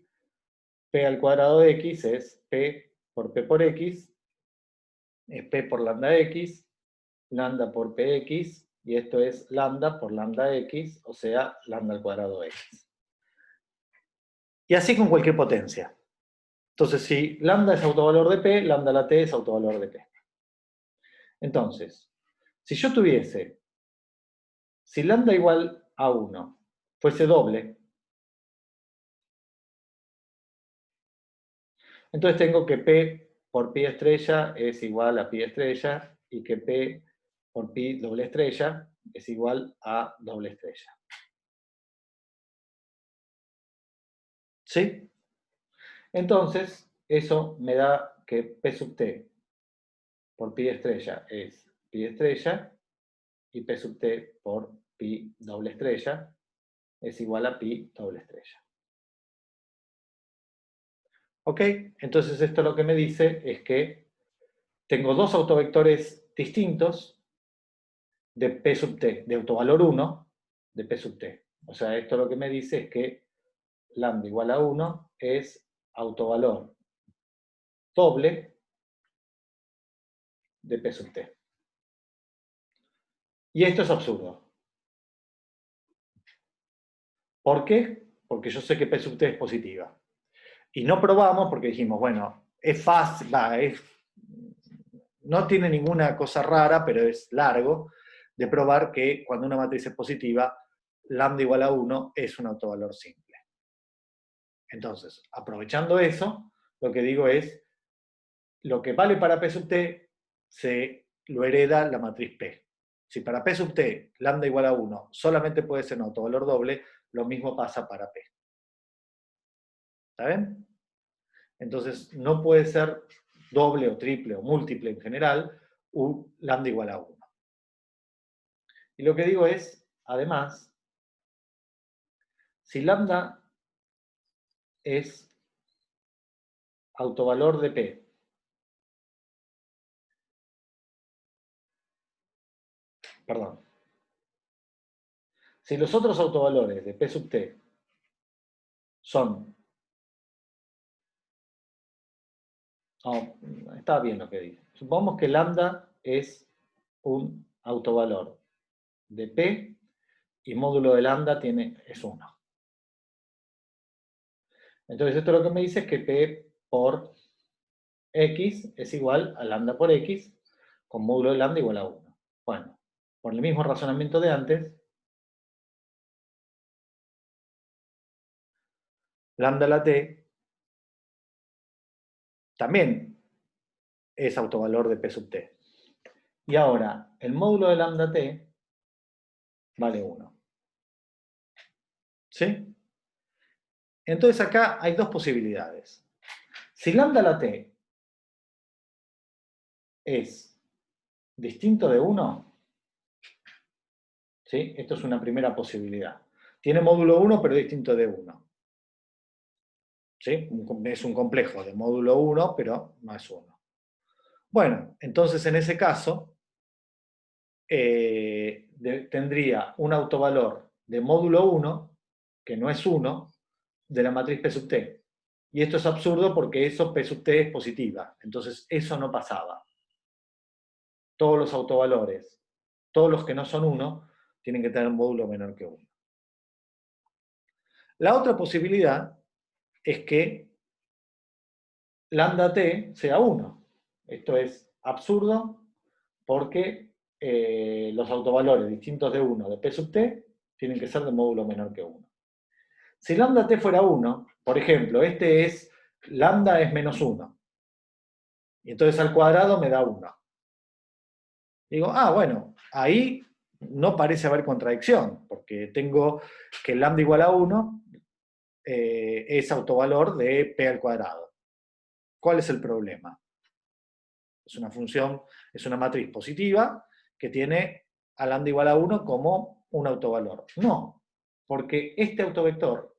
P al cuadrado de X es P por P por X, es P por lambda X, lambda por Px, y esto es lambda por lambda X, o sea, lambda al cuadrado X. Y así con cualquier potencia. Entonces, si lambda es autovalor de P, lambda a la T es autovalor de P. Entonces, si yo tuviese, si lambda igual a 1 fuese doble, entonces tengo que P por pi estrella es igual a pi estrella y que P por pi doble estrella es igual a doble estrella. ¿Sí? Entonces, eso me da que P sub t por pi estrella es pi estrella y P sub t por pi doble estrella es igual a pi doble estrella. ¿Ok? Entonces esto lo que me dice es que tengo dos autovectores distintos de P sub t, de autovalor 1 de P sub t. O sea, esto lo que me dice es que lambda igual a 1 es autovalor doble de P sub t. Y esto es absurdo. ¿Por qué? Porque yo sé que P sub t es positiva. Y no probamos porque dijimos, bueno, es fácil, no tiene ninguna cosa rara, pero es largo de probar que cuando una matriz es positiva, lambda igual a 1 es un autovalor simple. Entonces, aprovechando eso, lo que digo es, lo que vale para P sub t se lo hereda la matriz P. Si para P sub t lambda igual a 1 solamente puede ser un autovalor doble, lo mismo pasa para P. ¿Está bien? Entonces, no puede ser doble o triple o múltiple en general, un lambda igual a 1. Y lo que digo es, además, si lambda es autovalor de P, perdón, si los otros autovalores de P sub t son, no, está bien lo que dice, supongamos que lambda es un autovalor de P y módulo de lambda es 1. Entonces esto lo que me dice es que P por X es igual a lambda por X con módulo de lambda igual a 1. Bueno, por el mismo razonamiento de antes, lambda a la t también es autovalor de P sub t. Y ahora, el módulo de lambda t vale 1. ¿Sí? Entonces acá hay dos posibilidades. Si lambda a la t es distinto de 1, ¿sí? Esto es una primera posibilidad. Tiene módulo 1, pero distinto de 1. ¿Sí? Es un complejo de módulo 1, pero no es 1. Bueno, entonces en ese caso tendría un autovalor de módulo 1, que no es 1, de la matriz P sub t. Y esto es absurdo porque eso P sub t es positiva. Entonces eso no pasaba. Todos los autovalores, todos los que no son 1, tienen que tener un módulo menor que 1. La otra posibilidad es que lambda t sea 1. Esto es absurdo porque los autovalores distintos de 1 de P sub t tienen que ser de módulo menor que 1. Si lambda t fuera 1, por ejemplo, lambda es menos 1. Y entonces al cuadrado me da 1. Digo, bueno, ahí no parece haber contradicción, porque tengo que lambda igual a 1 es autovalor de P al cuadrado. ¿Cuál es el problema? Es una función, es una matriz positiva que tiene a lambda igual a 1 como un autovalor. No, porque este autovector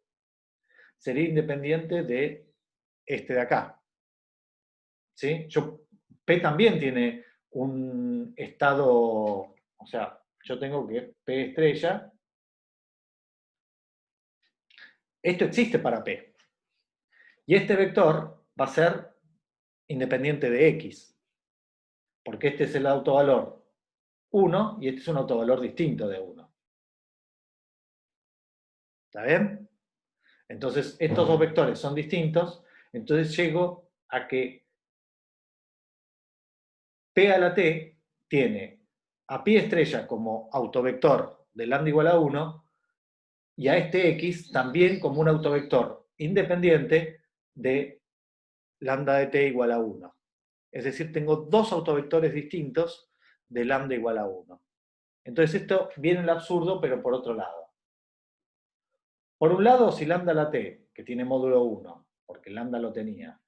sería independiente de este de acá. ¿Sí? P también tiene un estado, o sea, yo tengo que P estrella. Esto existe para P. Y este vector va a ser independiente de X, porque este es el autovalor 1 y este es un autovalor distinto de 1. ¿Está bien? Entonces, estos dos vectores son distintos, entonces llego a que P a la T tiene a pi estrella como autovector de lambda igual a 1 y a este X también como un autovector independiente de lambda de t igual a 1. Es decir, tengo dos autovectores distintos de lambda igual a 1. Entonces esto viene el absurdo, pero por otro lado. Por un lado, si lambda la t, que tiene módulo 1, porque lambda lo tenía,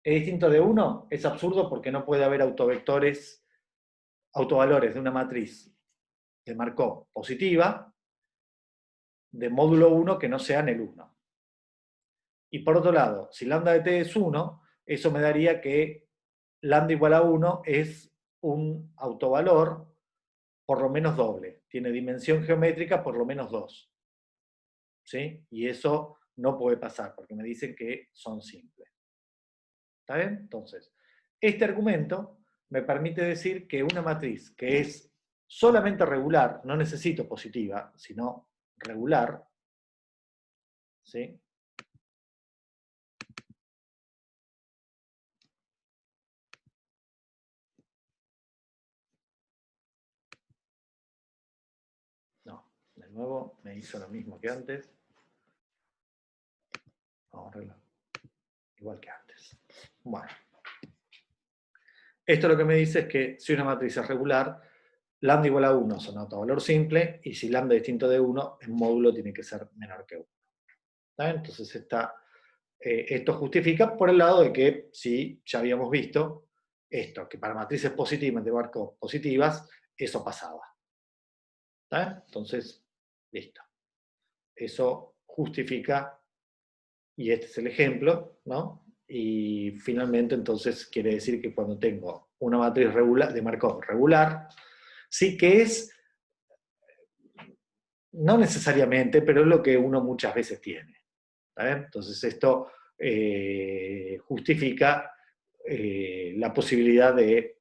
es distinto de 1, es absurdo porque no puede haber autovectores, autovalores de una matriz de Markov positiva de módulo 1 que no sean el 1. Y por otro lado, si lambda de t es 1, eso me daría que lambda igual a 1 es un autovalor por lo menos doble. Tiene dimensión geométrica por lo menos 2. ¿Sí? Y eso no puede pasar, porque me dicen que son simples. ¿Está bien? Entonces, este argumento me permite decir que una matriz que es solamente regular, no necesito positiva, sino regular, ¿sí? No, de nuevo me hizo lo mismo que antes. Vamos a arreglar. Igual que antes. Bueno. Esto lo que me dice es que si una matriz es regular, lambda igual a 1 es un autovalor simple, y si lambda es distinto de 1, el módulo tiene que ser menor que 1. Entonces esto justifica por el lado de que, si ya habíamos visto esto, que para matrices positivas de Markov positivas, eso pasaba. Entonces, listo. Eso justifica, y este es el ejemplo, ¿no? Y finalmente, entonces, quiere decir que cuando tengo una matriz regular, de Markov regular, sí que es, no necesariamente, pero es lo que uno muchas veces tiene. Entonces esto justifica la posibilidad de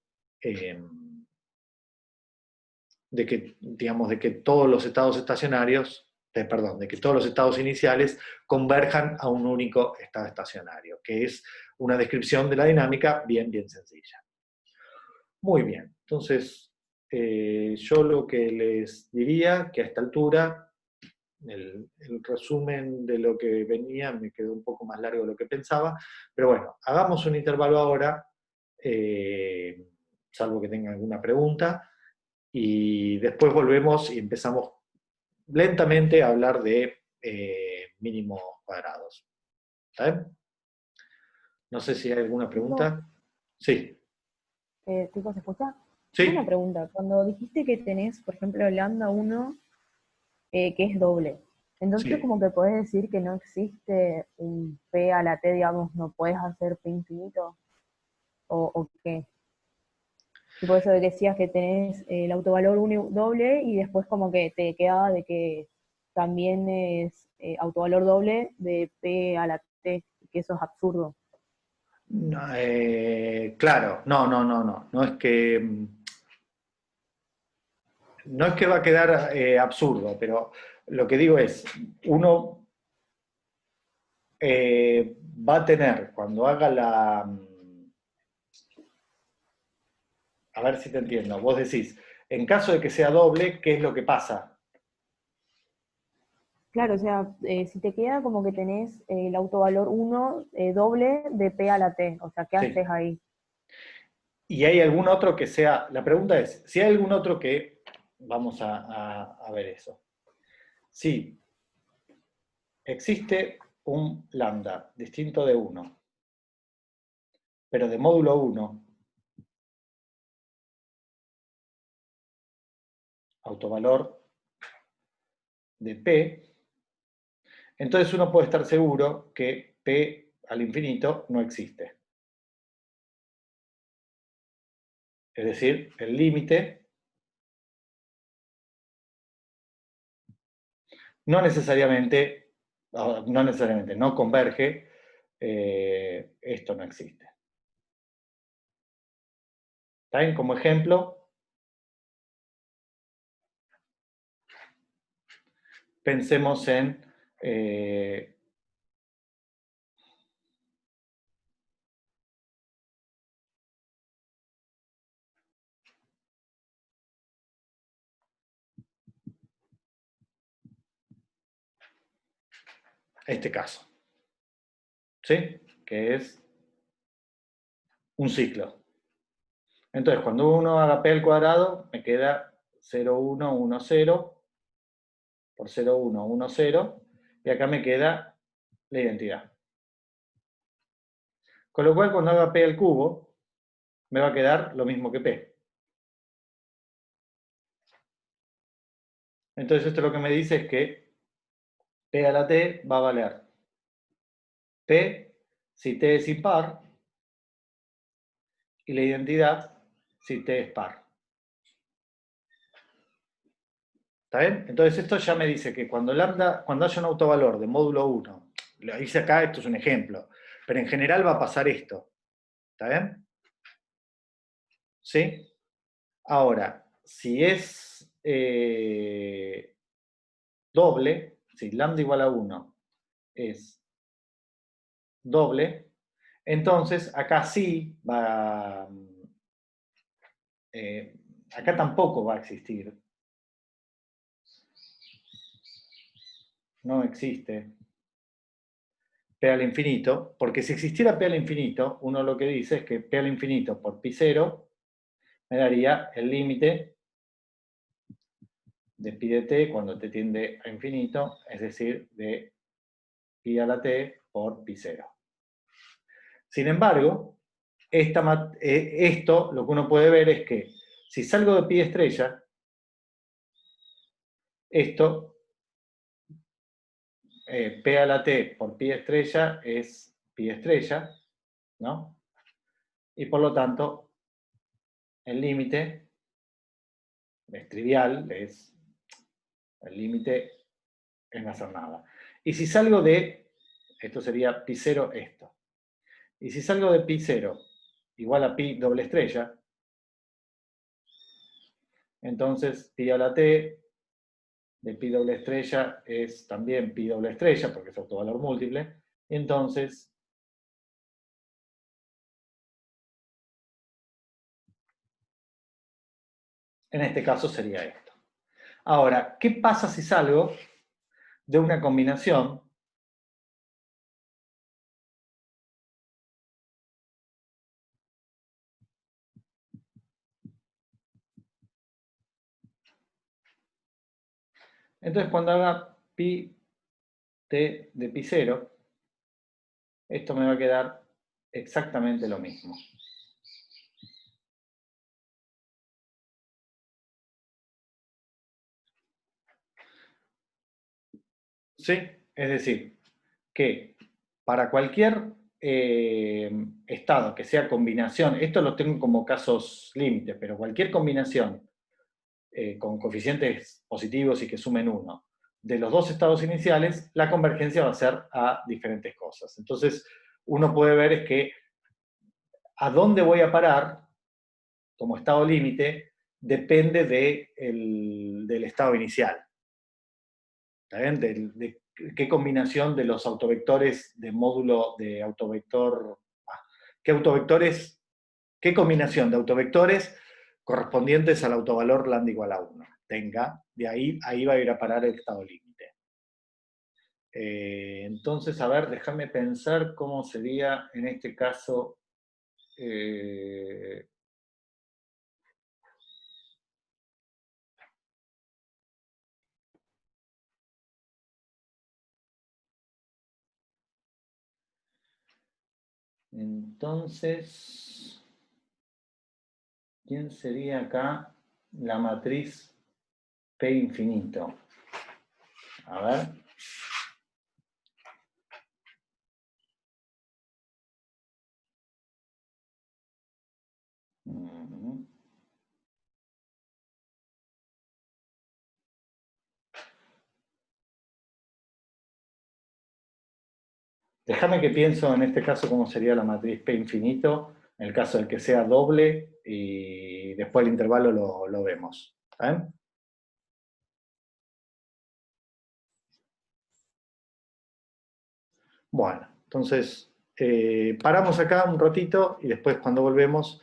que, digamos, de que todos los estados estacionarios, perdón, de que todos los estados iniciales converjan a un único estado estacionario, que es una descripción de la dinámica bien sencilla. Muy bien, entonces yo lo que les diría que a esta altura el resumen de lo que venía me quedó un poco más largo de lo que pensaba, pero bueno, hagamos un intervalo ahora, salvo que tengan alguna pregunta, y después volvemos y empezamos lentamente a hablar de mínimos cuadrados. ¿Está bien? No sé si hay alguna Tipo, pregunta. Sí, tipo, ¿se escucha? Tengo una sí, pregunta. Cuando dijiste que tenés, por ejemplo, lambda 1, que es doble, entonces sí. como que podés decir que no existe un p a la t, digamos, no puedes hacer p infinito, o qué. Tipo eso de que decías que tenés el autovalor 1 doble y después como que te quedaba de que también es autovalor doble de p a la t, que eso es absurdo. No, claro, no es que no es que va a quedar absurdo, pero lo que digo es, uno va a tener, cuando haga a ver si te entiendo, vos decís, en caso de que sea doble, ¿qué es lo que pasa? Claro, o sea, si te queda como que tenés el autovalor 1 doble de P a la T, o sea, ¿qué Sí. haces ahí? ¿Y hay algún otro que sea, la pregunta es, si hay algún otro que, vamos a ver eso. Si existe un lambda distinto de 1, pero de módulo 1, autovalor de P, entonces uno puede estar seguro que P al infinito no existe. Es decir, el límite no necesariamente, no converge, esto no existe. ¿Está bien? Como ejemplo, pensemos en este caso, ¿sí? Que es un ciclo. Entonces, cuando uno haga P al cuadrado, me queda 0, 1, 1, 0, por 0, 1, 1, 0, y acá me queda la identidad. Con lo cual, cuando haga P al cubo, me va a quedar lo mismo que P. Entonces, esto lo que me dice es que P a la T va a valer P si T es impar, y la identidad si T es par. ¿Está bien? Entonces esto ya me dice que cuando lambda, cuando haya un autovalor de módulo 1, lo hice acá, esto es un ejemplo, pero en general va a pasar esto. ¿Está bien? ¿Sí? Ahora, si es doble, si lambda igual a 1 es doble, entonces acá sí va, acá tampoco va a existir. No existe P al infinito, porque si existiera P al infinito, uno lo que dice es que P al infinito por pi0 me daría el límite de pi de t cuando t tiende a infinito, es decir, de pi a la t por pi0. Sin embargo, esto lo que uno puede ver es que si salgo de pi estrella, esto, p a la t por pi estrella es pi estrella, ¿no? Y por lo tanto, el límite es trivial, el límite es no hacer nada. Y si salgo de, esto sería pi0 esto. Y si salgo de pi0 igual a pi doble estrella, entonces pi a la t de pi doble estrella es también pi doble estrella, porque es autovalor múltiple, y entonces en este caso sería esto. Ahora, ¿qué pasa si salgo de una combinación entonces cuando haga pi t de pi0, esto me va a quedar exactamente lo mismo? ¿Sí? Es decir, que para cualquier estado que sea combinación, esto lo tengo como casos límites, pero cualquier combinación con coeficientes positivos y que sumen 1 de los dos estados iniciales, la convergencia va a ser a diferentes cosas. Entonces, uno puede ver es que a dónde voy a parar como estado límite depende del estado inicial. ¿Está bien? De qué combinación de los autovectores de módulo de autovector, qué autovectores, qué combinación de autovectores correspondientes al autovalor lambda igual a 1 tenga, de ahí va a ir a parar el estado límite. Entonces, a ver, déjame pensar cómo sería en este caso. Entonces, ¿quién sería acá la matriz P infinito. A ver. Déjame que pienso en este caso cómo sería la matriz P infinito, en el caso de que sea doble, y después el intervalo lo vemos. ¿Está? Bueno, entonces paramos acá un ratito y después cuando volvemos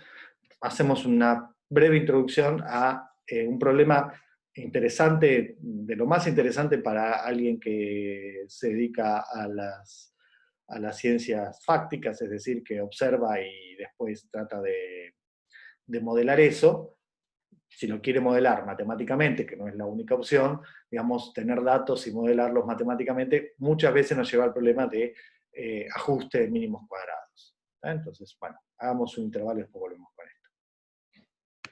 hacemos una breve introducción a un problema interesante, de lo más interesante para alguien que se dedica a las ciencias fácticas, es decir, que observa y después trata de modelar eso. Si lo quiere modelar matemáticamente, que no es la única opción, digamos, tener datos y modelarlos matemáticamente, muchas veces nos lleva al problema de ajuste de mínimos cuadrados. Entonces, bueno, hagamos un intervalo y después volvemos.